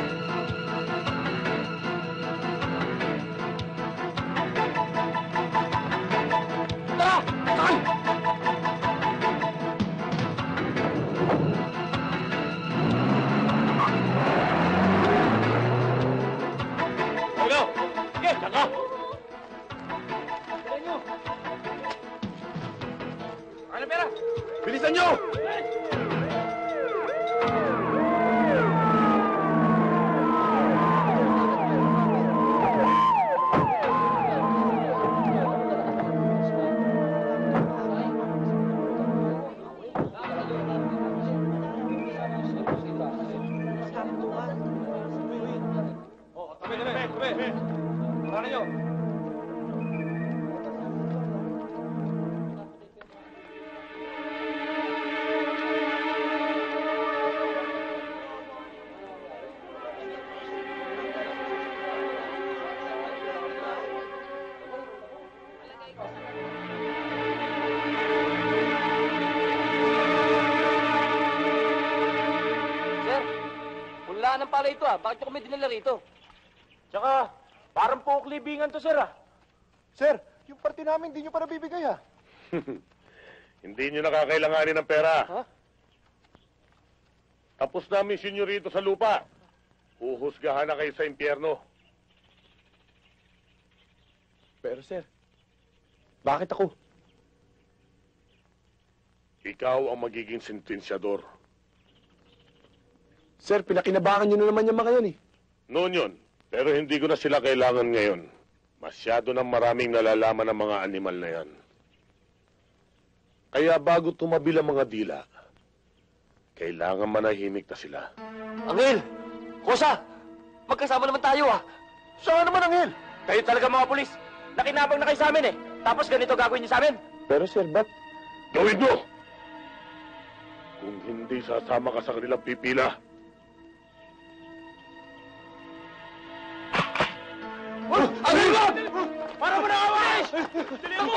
Tara! Saan? Go! Sige, saka! Ano pera? bilisan niyo! Wala nang pala ito Bakit nyo kami dinala rito? Tsaka, parang libingan to, sir, Sir, yung party namin, di nyo pa nabibigay, Hindi nyo nakakailanganin ng pera. Ha? Tapos namin sinyo rito sa lupa. Uhusgahan na kayo sa impyerno. Pero, sir, bakit ako? Ikaw ang magiging sentensyador. Sir, pinakinabakan niyo na naman yung mga yun, Noon yun, pero hindi ko na sila kailangan ngayon. Masyado nang maraming nalalaman ng mga animal na yan. Kaya bago tumabil ang mga dila, kailangan manahimik na sila. Angel! Kosa! Magkasama naman tayo Saan naman, Angel? Kayo talaga mga pulis. Nakinabang na kayo sa amin Tapos ganito gagawin niyo sa amin. Pero, sir, ba't? Gawin mo! Kung hindi sasama ka sa kanilang pipila, Angel! Para mo na away! Dili mo!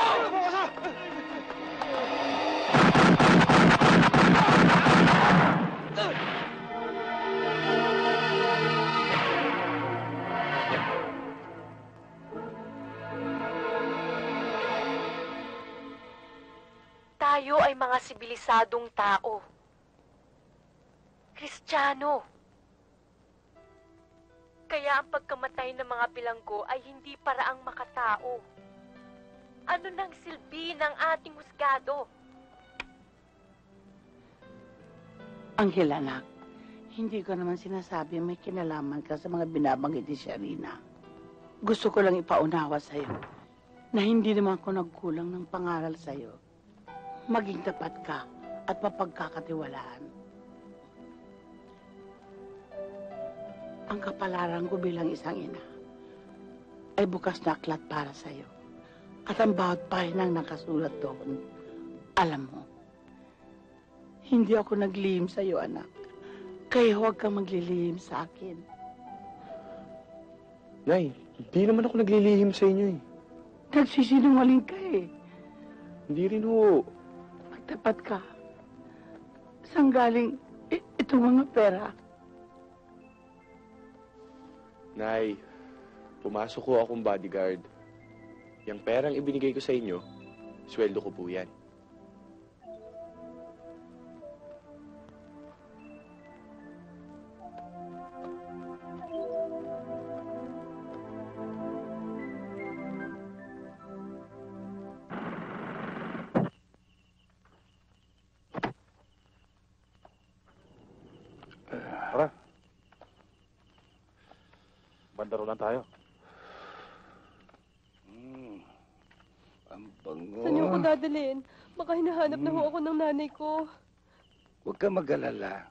Tayo ay mga sibilisadong tao. Kristiyano. Kaya ang pagkamatay ng mga bilanggo ay hindi paraang makatao. Ano nang silbi ng ating husgado? Anghel, anak, hindi ko naman sinasabi may kinalaman ka sa mga binabanggit ni Sharina. Gusto ko lang ipaunawa sa'yo na hindi naman ako nagkulang ng pangaral sa'yo. Maging tapat ka at mapagkakatiwalaan. Ang kapalaran ko bilang isang ina ay bukas na aklat para sa'yo. At ang bawat pahinang nakasulat doon, alam mo, hindi ako naglihim sa'yo, anak. Kaya huwag kang maglilihim sa akin. Nay, hindi naman ako naglilihim sa inyo eh. Nagsisinungaling ka eh. Hindi rin ho. Magtapat ka. Saan galing itong mga pera? Nay, pumasok ko akong bodyguard. Yang perang ibinigay ko sa inyo, sweldo ko po yan. Tara. Bandaro lang tayo. Ang bango. Saan niyo ako dadalhin? Baka hinahanap na ho ako ng nanay ko. Huwag ka mag-alala.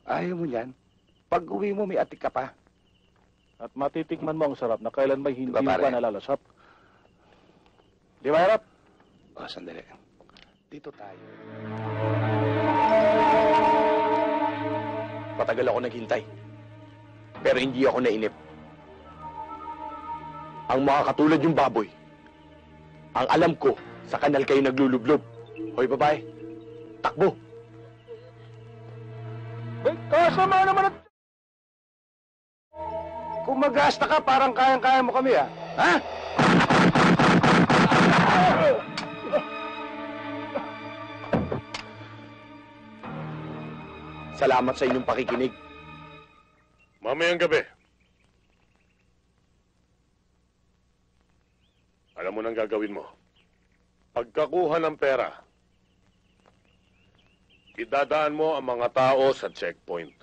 Ayaw mo yan. Pag uwi mo, may atik ka pa. At matitikman mo ang sarap na kailan may hindi Diba, mo pare? pa nalalasap. Di ba, Harap? O, sandali. Dito tayo. Patagal ako naghintay. Pero hindi ako nainip. Ang mga katulad yung baboy, ang alam ko, sa kanal kayo naglulublob. Hoy, babae, takbo! Kasama naman at... Kung mag-gasta ka, parang kayang-kaya mo kami, ha? Ha? Salamat sa inyong pakikinig. Mamayang gabi. Alam mo nang gagawin mo. Pagkakuha ng pera, idadaan mo ang mga tao sa checkpoint.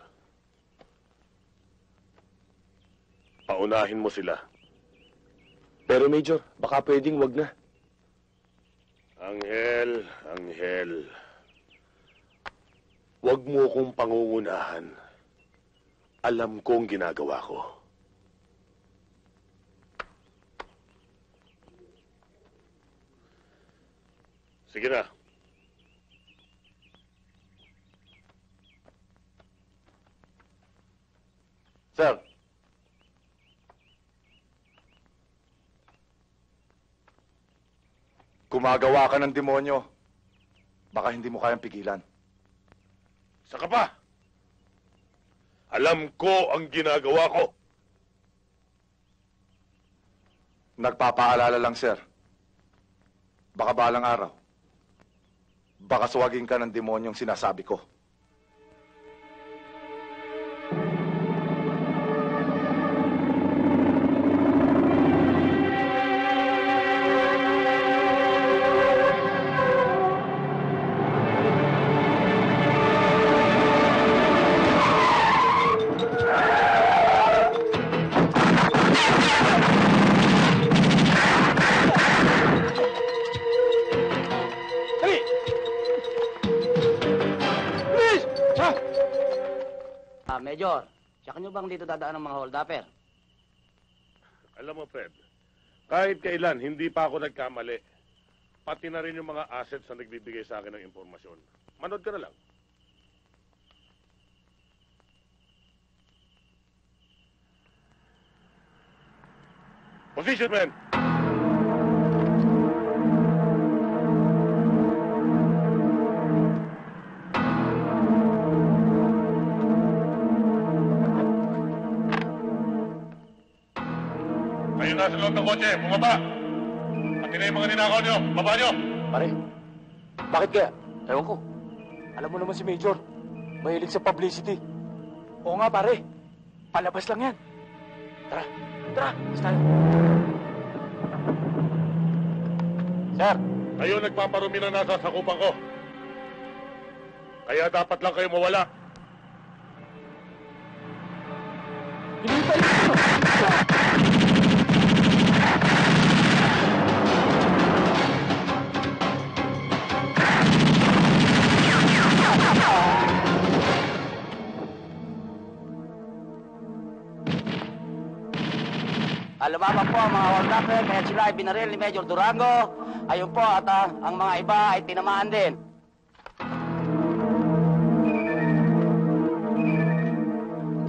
Paunahin mo sila. Pero Major, baka pwedeng wag na. Anghel, Anghel. Huwag mo kong pangungunahan. Alam kong ginagawa ko. Sige na. Sir. Gumagawa ka ng demonyo. Baka hindi mo kayang pigilan. Saka pa. Alam ko ang ginagawa ko. Nagpapaalala lang, sir. Baka balang araw. Baka suwagin ka ng demonyong sinasabi ko. Major, tsaka nyo bang dito dadaan ng mga hold-upper? Alam mo, Fred, kahit kailan, hindi pa ako nagkamali. Pati na rin yung mga assets na nagbibigay sa akin ng impormasyon. Manood ka na lang. Position, men! Kayo nasa loob ng kotse, bumaba! Pati na yung mga ninakaw nyo, baba nyo! Pare, bakit kaya? Ewan ko. Alam mo naman si Major, mahilig sa publicity. Oo nga pare, palabas lang yan. Tara, alis tayo. Sir! Kayo nagpaparumi na nasa sakupan ko. Kaya dapat lang kayo mawala. Lumabas po ang mga hold-upper, kaya sila ay binaril ni Major Durango. Ayun po, at ang mga iba ay tinamaan din.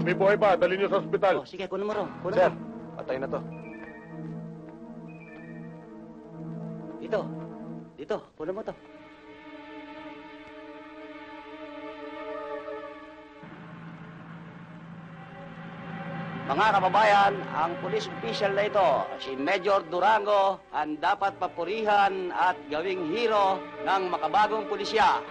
May buhay pa, dalhin nyo sa ospital. Sige, kunin mo ron. Sir, Patay na to. Dito, kunin mo to. Mga kababayan, ang police official na ito, si Major Durango, ang dapat papurihan at gawing hero ng makabagong pulisya.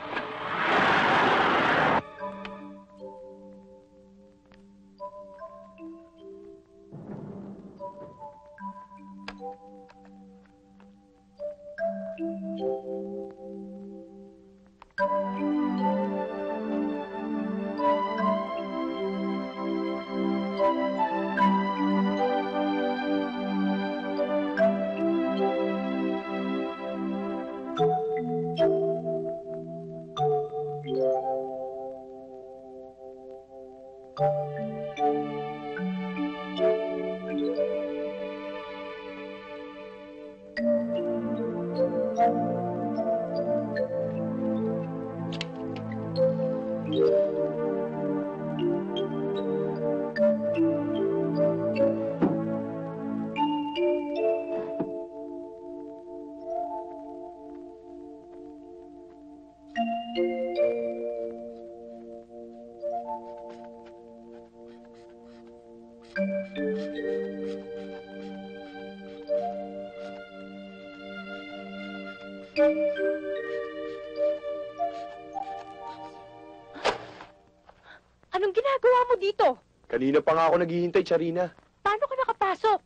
Anong ginagawa mo dito? Kanina pa nga ako naghihintay, Charina. Paano ka nakapasok?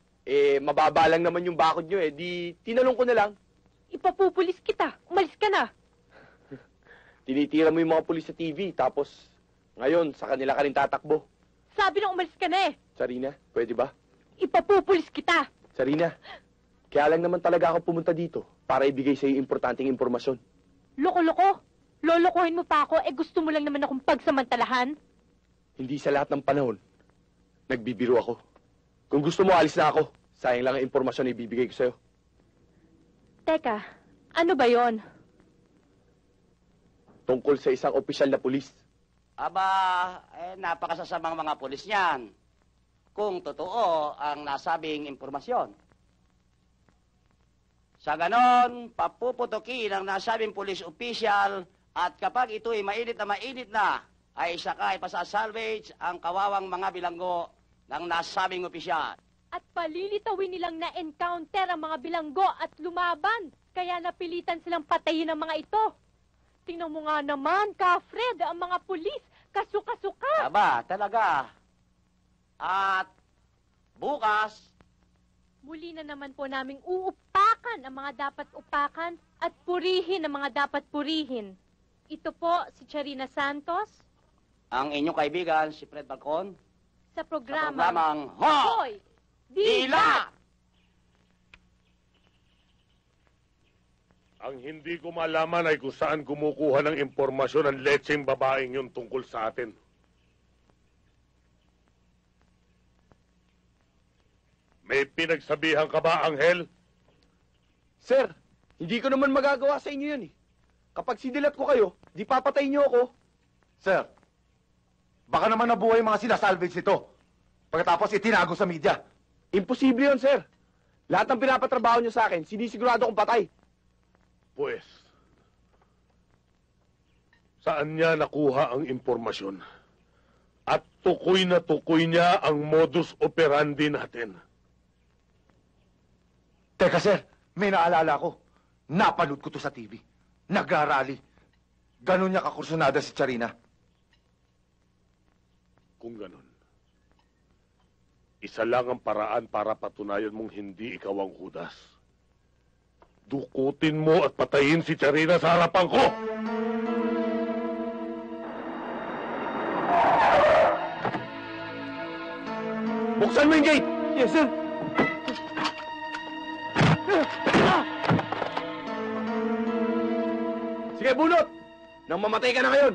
Mababa lang naman yung bakod nyo Di, tinanong ko na lang. Ipapupulis kita. Umalis ka na. Tinitira mo yung mga pulis sa TV, tapos ngayon, sa kanila ka rin tatakbo. Sabi na umalis ka na eh. Charina, pwede ba? Ipapupulis kita. Charina, kaya lang naman talaga ako pumunta dito para ibigay sa iyo importanteng impormasyon. Loko-loko. Lolokohin mo pa ako, gusto mo lang naman akong pagsamantalahan. Hindi sa lahat ng panahon, nagbibiro ako. Kung gusto mo, alis na ako. Sayang lang ang impormasyon na ibibigay ko sa'yo. Teka, ano ba yon? Tungkol sa isang opisyal na pulis. Aba, napakasasamang mga pulis niyan. Kung totoo ang nasabing impormasyon. Sa ganon, papuputukin ang nasabing pulis official at kapag ito'y mainit na, ay saka ipasasalvage ang kawawang mga bilanggo ng nasabing opisyal. At palilitawin nilang na-encounter ang mga bilanggo at lumaban. Kaya napilitan silang patayin ang mga ito. Tingnan mo nga naman, Ka-Fred, ang mga pulis, kasuka-suka. Aba, talaga. At bukas, muli na naman po naming uupakan ang mga dapat upakan at purihin ang mga dapat purihin. Ito po si Charina Santos. Ang inyong kaibigan, si Fred Balcon. Sa programang Hoy! Dila! Ang hindi ko malaman ay kung saan kumukuha ng impormasyon ang letseng babaeng yun tungkol sa atin. May pinagsabihan ka ba, Anghel? Sir, hindi ko naman magagawa sa inyo yun Kapag sidilat ko kayo, di papatayin niyo ako. Sir, baka naman nabuhay yung mga sinasalvage nito. Pagkatapos itinago sa media. Imposible yun, sir. Lahat ng pinapatrabaho niyo sa akin, sinisigurado kong patay. Pues, saan niya nakuha ang impormasyon? At tukoy na tukoy niya ang modus operandi natin. Teka, sir, may naalala ko. Napanood ko to sa TV. Nagrarally. Ganon niya kakursunada si Charina. Kung ganon, isa lang ang paraan para patunayan mong hindi ikaw ang Judas. Dukutin mo at patayin si Charina sa harapan ko! Buksan mo yung gate! Yes, sir! Sige, bunot! Nang mamatay ka na ngayon!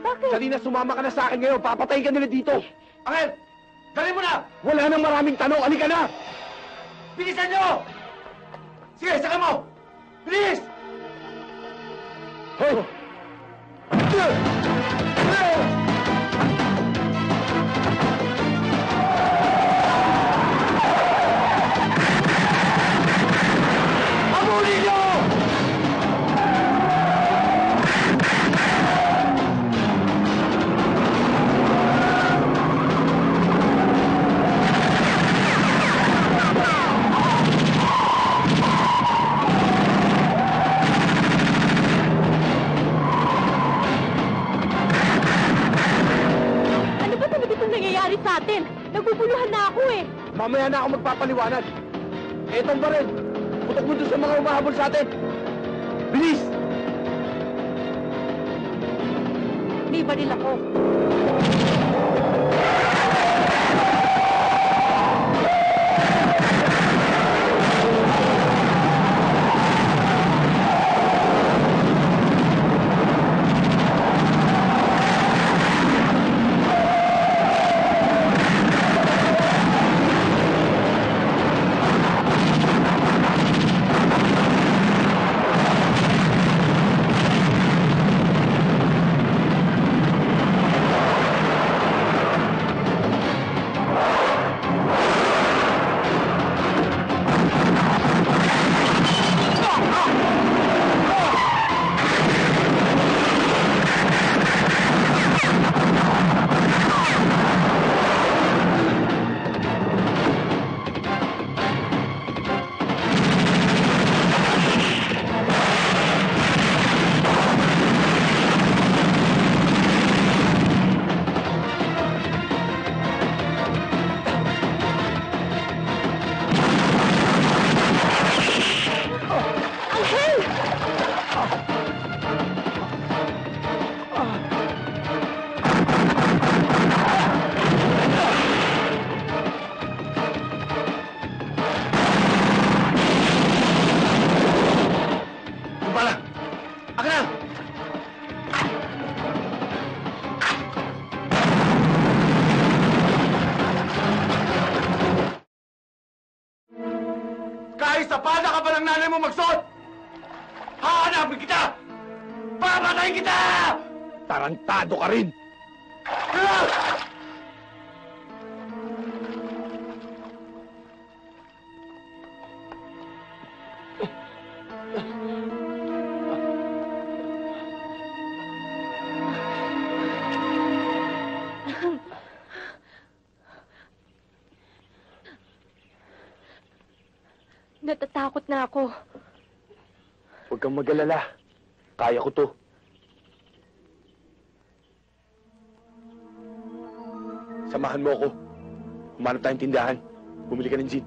Bakit? Charina, sumama ka na sa akin ngayon. Papatayin ka nila dito. Angel! Dali mo na! Wala nang maraming tanong. Halika na! Bilisan nyo! Sige, saka mo! Bilis! Hoy! Mamaya na ako magpapaliwanag. Etong ba rin? Putok mo doon sa mga umahabol sa atin. Bilis! May baril ako. Kahit sa pala ka pa ng nanay mo magsuot! Hahanapin kita! Papatayin kita! Tarantado ka rin! Natatakot na ako. Huwag kang mag-alala. Kaya ko to. Samahan mo ako. Humanap tayong tindahan. Bumili ka ng gin.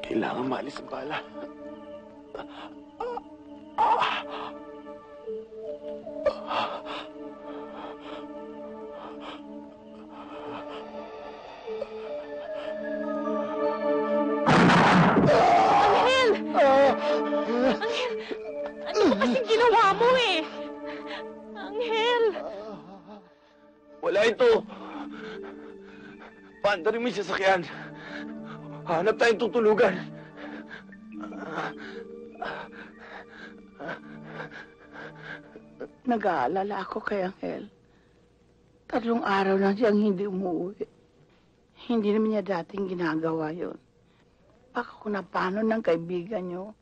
Kailangan maalis ang bala. Angel! Angel! Ano ba kasing ginawa mo eh? Angel! Wala ito. Paandarin mo yung sasakyan. Hanap tayong tutulugan. Nag-aalala ako kay Angel. 3 araw na siyang hindi umuwi. Hindi naman niya dating ginagawa yon. Baka kung napano ng kaibigan niyo.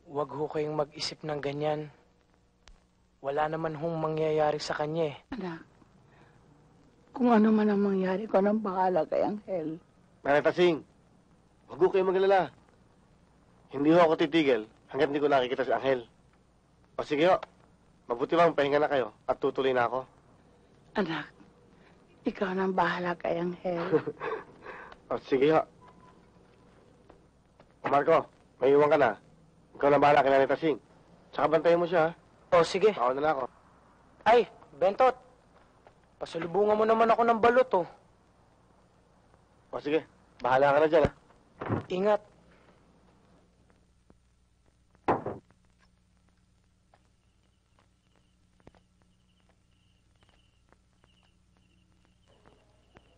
Huwag ho kayong mag-isip ng ganyan. Wala naman hong mangyayari sa kanya eh. Anak, kung ano man ang mangyari, ko nang bahala kay Angel. Nanay Tasing, huwag ho kayong mag-alala. Hindi ho ako titigil hanggat hindi ko nakikita si Angel. O sige ho, mabuti bang pahinga na kayo at tutuloy na ako. Anak, ikaw nang bahala kay Angel. O sige ho. O Marco, may iwan ka na. Ikaw na bahala kay Nanay Tasing. Tsaka bantayan mo siya ha. O sige. Ako na lang ako. Ay, Bentot. Pasalubungan mo naman ako ng balot oh. O sige, bahala ka na dyan ha. Ingat.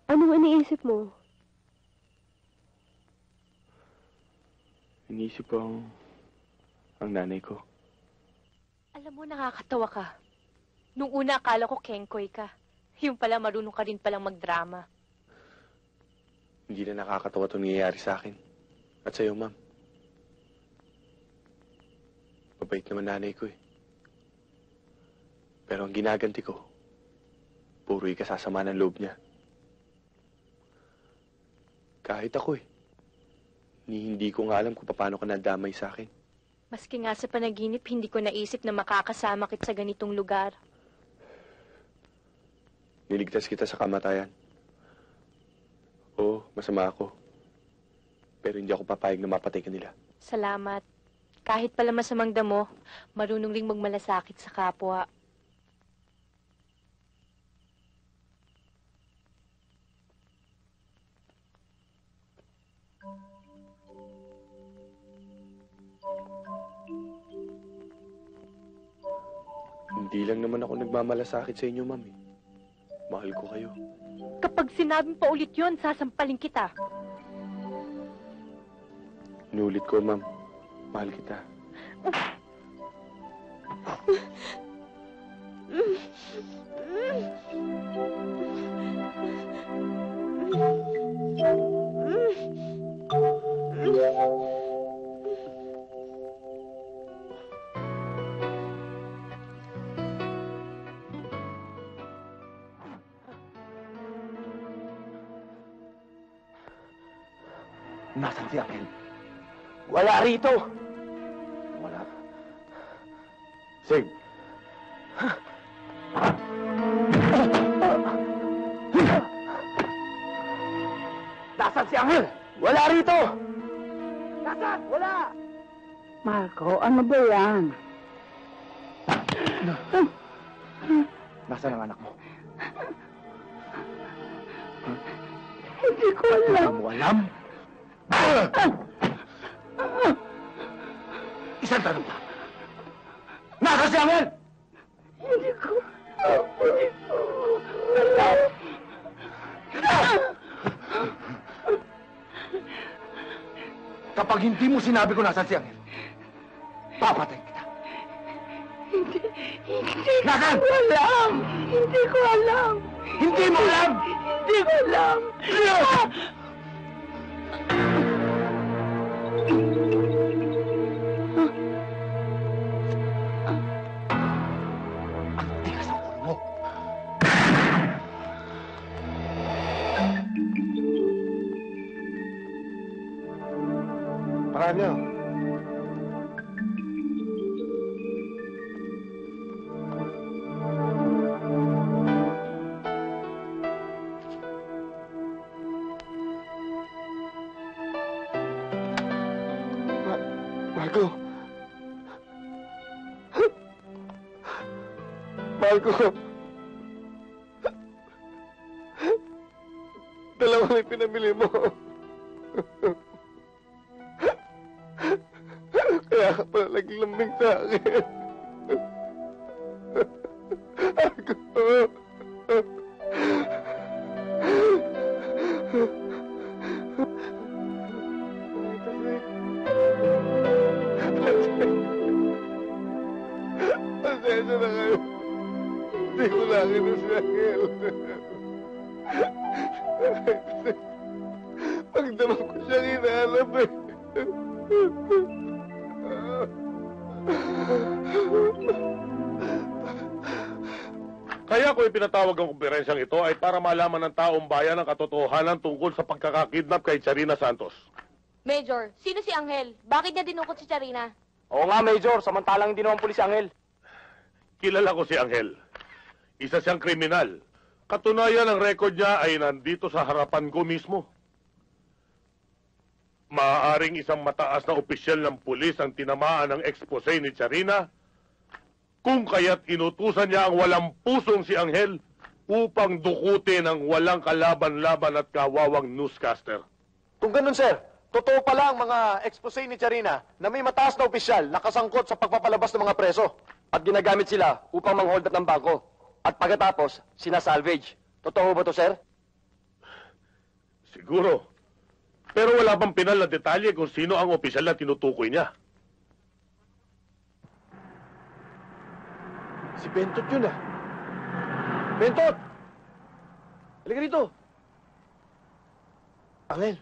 Anong iniisip mo? Iniisip ko ang nanay ko. Alam mo, nakakatawa ka. Nung una, akala ko kengkoy ka. Yung pala, marunong ka rin palang magdrama. Hindi na nakakatawa itong nangyayari sa akin. At sa'yo, ma'am. Mabait naman nanay ko eh. Pero ang ginaganti ko, puro ikasasama ng loob niya. Kahit ako eh. Hindi ko nga alam kung paano ka nadamay sa akin. Maski nga sa panaginip, hindi ko naisip na makakasama kita sa ganitong lugar. Niligtas kita sa kamatayan. Oo, masama ako. Pero hindi ako papayag na mapatay ka nila. Salamat. Kahit pala masamang damo, marunong ring magmalasakit sa kapwa. Hindi lang naman ako nagmamalasakit sa inyo, ma'am. Mahal ko kayo. Kapag sinabing pa ulit yon, sasampalin kita. Inulit ko, ma'am. Mahal kita. Nasaan si Angel? Wala rito! Wala. Sig! Nasaan si Angel? Wala rito! Nasaan? Wala! Marco, ano ba yan? Nasaan ang anak mo? Hindi ko alam. Hindi mo alam? Isang tanong pa. Nasaan si Angel? Hindi ko alam. Kapag hindi mo sinabi ko nasaan si Angel, papatay kita. Hindi Nasaan? ko alam. Hindi ko alam. Hindi mo alam? Hindi ko alam. Paraan niyo. Marco. Marco. Dalawa na yung pinamili mo. Kaya ka pala naglambing sa akin. Marco. Pasensya na kayo. Hindi ko nakita si Angel. Pagdamang ko siyang hinahanap eh. Kaya ko ipinatawag ang kumperensyang ito ay para malaman ng taong bayan ang katotohanan tungkol sa pagkakakidnap kay Charina Santos. Major, sino si Angel? Bakit niya dinukot si Charina? Oo nga, Major. Samantalang hindi naman pulis si Angel. Kilala ko si Angel. Isa siyang kriminal. Katunayan ang record niya ay nandito sa harapan ko mismo. Maaaring isang mataas na opisyal ng pulis ang tinamaan ng expose ni Charina, kung kaya't inutusan niya ang walang pusong si Angel upang dukutin ang walang kalaban-laban at kawawang newscaster. Kung ganun, sir, totoo pala ang mga expose ni Charina na may mataas na opisyal na kasangkot sa pagpapalabas ng mga preso. At ginagamit sila upang mang-hold up ng bangko. At pagkatapos, sinasalvage. Totoo ba to, sir? Siguro. Pero wala bang pinal na detalye kung sino ang opisyal na tinutukoy niya? Si Bentot yun ah. Bentot! Halika rito. Angel.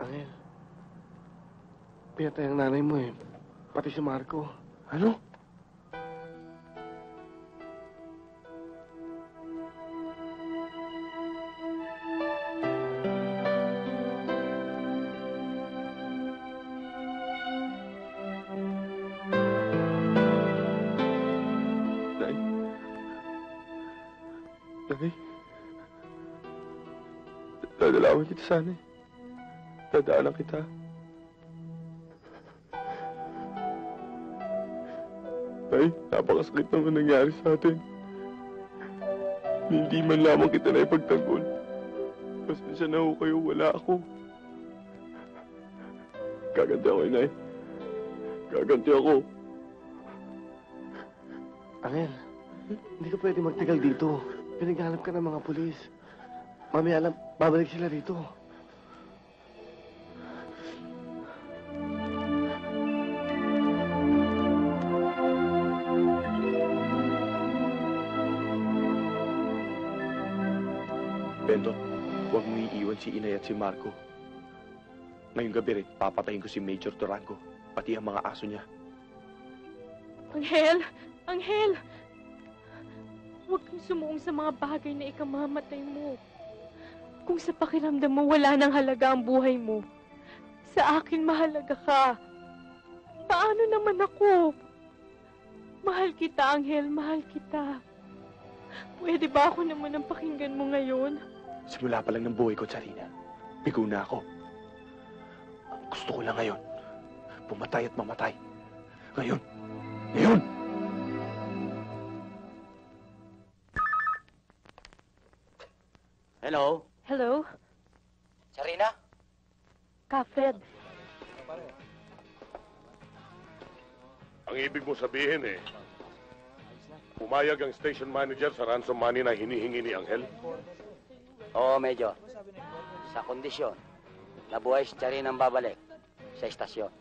Angel. Pinatay ang nanay mo eh. Pati si Marco. Ano? Nay, dadalawan kita sana eh. Dadaanan kita. Nay, napakasakit naman nangyari sa atin. Hindi man lamang kita na ipagtanggol. Pasensya na ho kayo, wala ako. Gaganti ako, Nay. Gaganti ako. Angel, hindi ka pwede magtagal dito. Pinaghanap ka ng mga pulis. Mamaya alam, babalik sila rito. Bento, huwag mo iiwan si Inay at si Marco. Ngayong gabi rin, papatayin ko si Major Durango, pati ang mga aso niya. Angel! Angel! Huwag kang sumuong sa mga bagay na ikamamatay mo. Kung sa pakiramdam mo wala nang halaga ang buhay mo, sa akin mahalaga ka. Paano naman ako? Mahal kita, Angel. Mahal kita. Pwede ba ako naman ang pakinggan mo ngayon? Simula pa lang ng buhay ko, Charina. Bigo na ako. Ang gusto ko lang ngayon, pumatay at mamatay. Ngayon! Ngayon! Hello? Hello? Sarina? Kafred. Ang ibig mo sabihin pumayag ang station manager sa ransom money na hinihingi ni Angel? Oo, Major. Sa kondisyon na buhay si Charina ang babalik sa estasyon.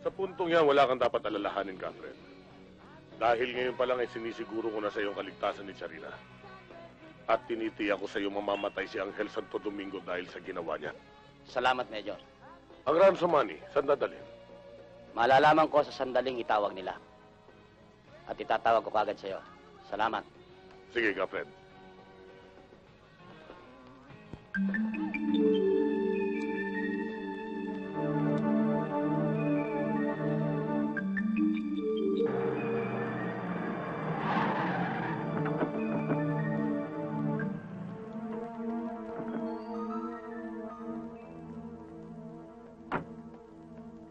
Sa puntong yan, wala kang dapat alalahanin, Catherine. Dahil ngayon pa lang ay sinisiguro ko na sa iyong kaligtasan ni Charina. At tinitiyak ko sa iyo mamamatay si Angel Santo Domingo dahil sa ginawa niya. Salamat, Major. Ang ransom money, saan dadalhin? Malalaman ko sa sandaling itawag nila. At itatawag ko kagad sa iyo. Salamat. Sige, Catherine.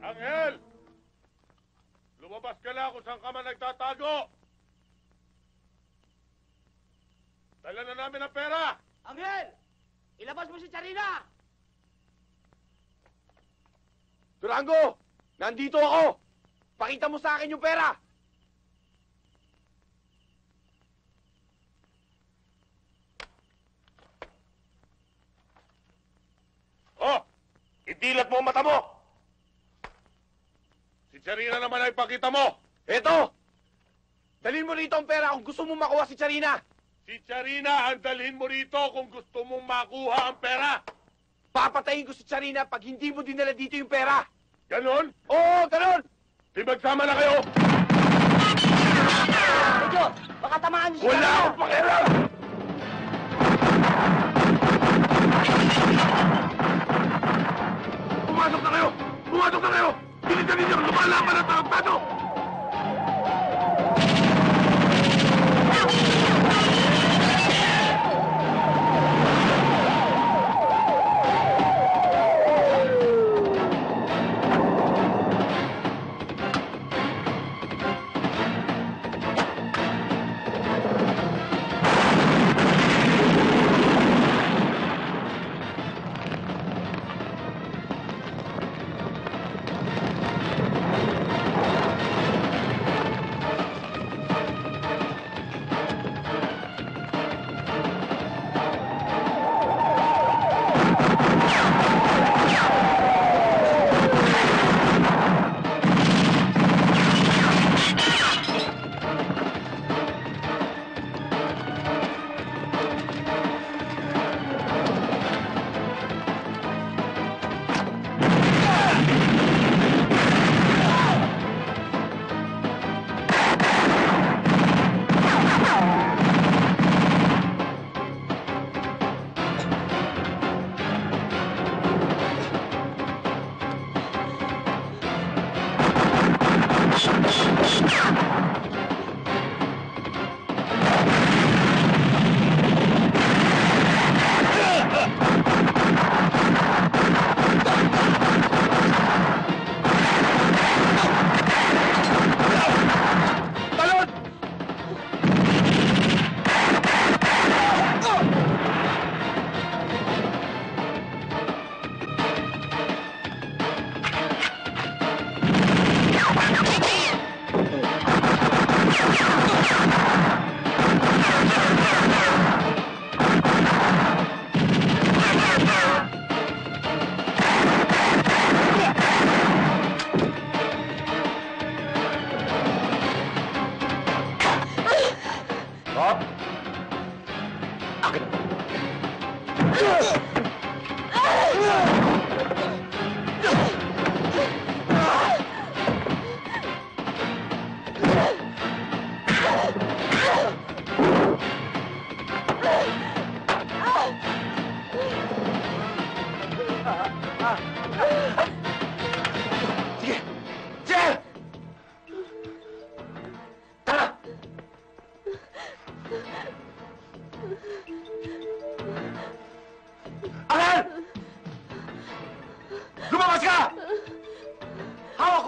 Angel! Lumabas ka na kung saan ka man nagtatago! Dala na namin ang pera! Angel! Ilabas mo si Charina! Durango! Nandito ako! Pakita mo sa akin yung pera! Oh! Idilat mo ang mata mo! Si Charina naman ay pakita mo! Eto! Dalhin mo rito ang pera kung gusto mo makuha si Charina! Si Charina ang dalhin mo rito kung gusto mong makuha ang pera! Papatayin ko si Charina pag hindi mo dinala dito yung pera! Ganon? Oo, ganon! Di magsama na kayo! Major! Baka tamaan niyo si Wala Charina! akong pakialam! Pumasok na kayo! Pumasok na kayo! Bilisan ninyo! Lumalaban ang tarantado!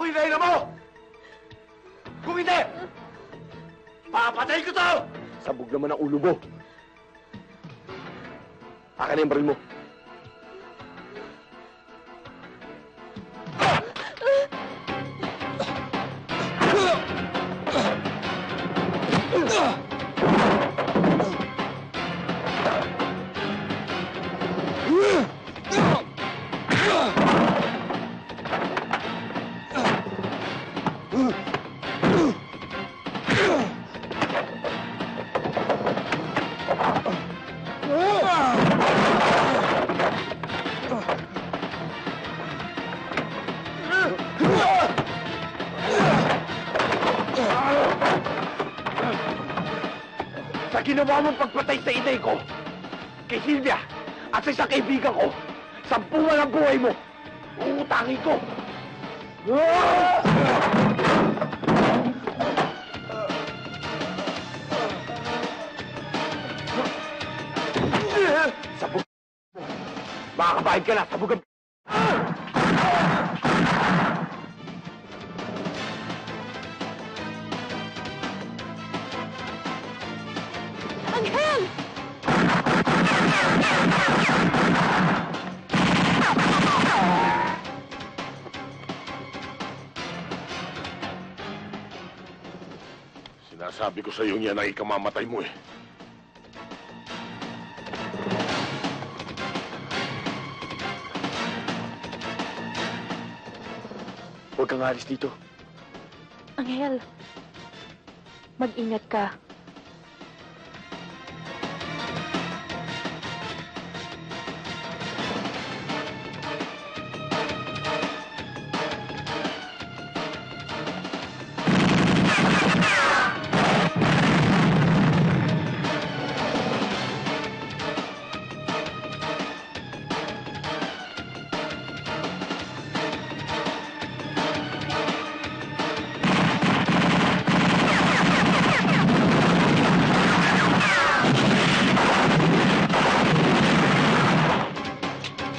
ako yung reyna mo! Kung hindi, papatay ko to! Sabog naman ang ulo mo. Akin na yung baril mo. Sa ginawa mong pagpatay sa inay ko, kay Silvia, at sa isang kaibigan ko, 10 ang buhay mo, uutangin ko. Sabog mo. Makakabayad ka na, sabog ang... Anghel! Sinasabi ko sa iyo yan ay ikamamatay mo eh. Huwag kang alis dito. Anghel, mag-ingat ka.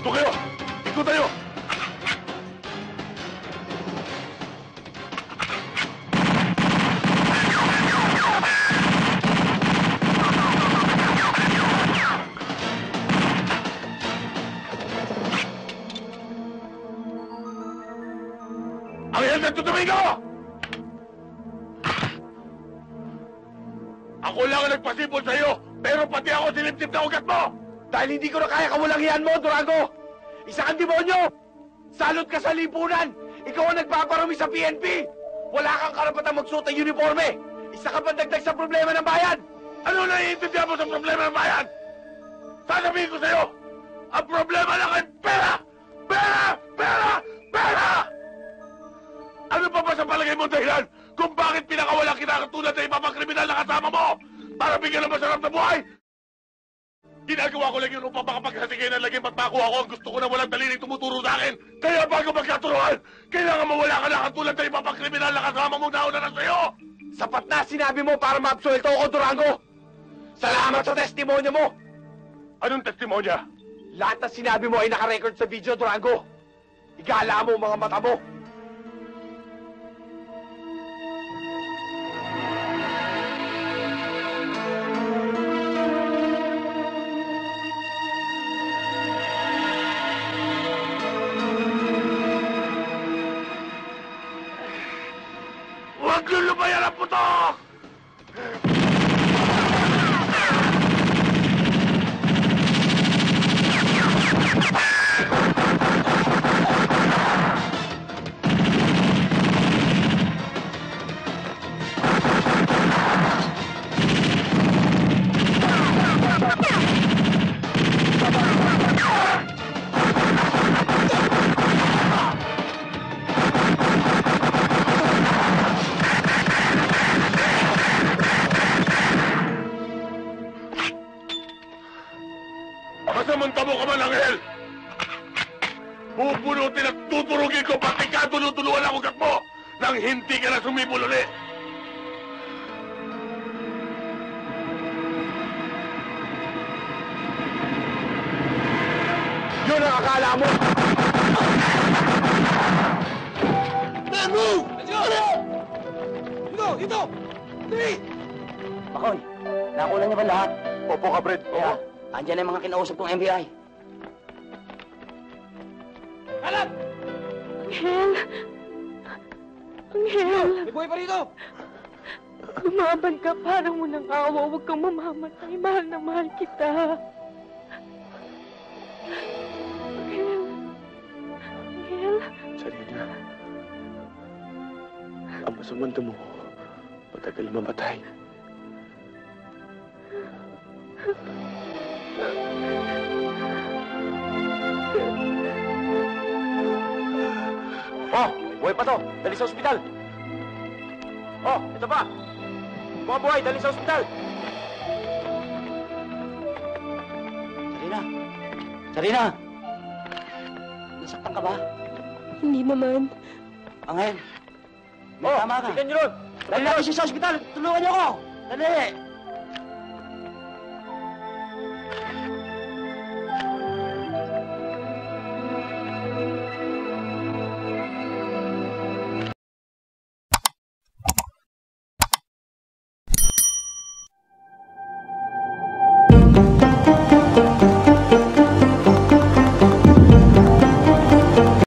Ito kayo! Ito tayo! Ang yan nagtutumig ko! Ako lang ang nagpasipol sa iyo, pero pati ako siniptip na ugat mo! Dahil hindi ko na kaya kawalangian mo, Durango! Isa kang demonyo! Salot ka sa lipunan! Ikaw ang nagpaparami sa PNP! Wala kang karapatang magsuot ng uniforme! Isa ka pandagdag sa problema ng bayan! Ano naiintindihan mo sa problema ng bayan? Sasabihin ko sa'yo, ang problema lang ay pera! Pera! Pera! Pera! Ano pa ba sa palagay mo dahilan kung bakit pinakawalan kita katulad na ipapakriminal na kasama mo para bigyan ng masarap na buhay? Ginagawa ko lang yun upang makapaghasigay ng laging matmakuha ko. Gusto ko na walang daliling tumuturo sa akin. Kaya bago magkaturuan, kailangan mawala ka na katulad na ipapakriminal na kasama mo nauna na sa'yo! Sapat na sinabi mo para maabsuelto ako, Durango! Salamat sa testimonya mo! Anong testimonya? Lahat na sinabi mo ay nakarecord sa video, Durango! Igala mo ang mga mata mo! Huwag lulubayan ang putok! Masamang tamo ka man, Angel! Pupunutin at tuturugin ko pati ka tulutuluan ang ugat mo nang hindi ka na sumibol ulit! Yun ang akala mo! move! Let's go! Dito! Dali! Makoy, nakuha niyo ba lahat? Opo, kabred. Kaya, andyan na yung mga kinausap kong NBI. Kalap! Angel! Angel! May buhay pa rito! Lumaban ka, parang munang awa. Huwag kang mamamatay. Mahal na mahal kita. Angel! Angel! Sarina, ang masamang damo, matagal mamatay. Oh, buhay pa to. Dali sa ospital. Oh, ito pa. Mga buhay, dali sa ospital. Sarina! Sarina! Nasaktan ka ba? Hindi naman. Angel! May tama ka. Tignan nyo ron. Dali natin siya sa ospital! Tulungan niyo ako! Dali!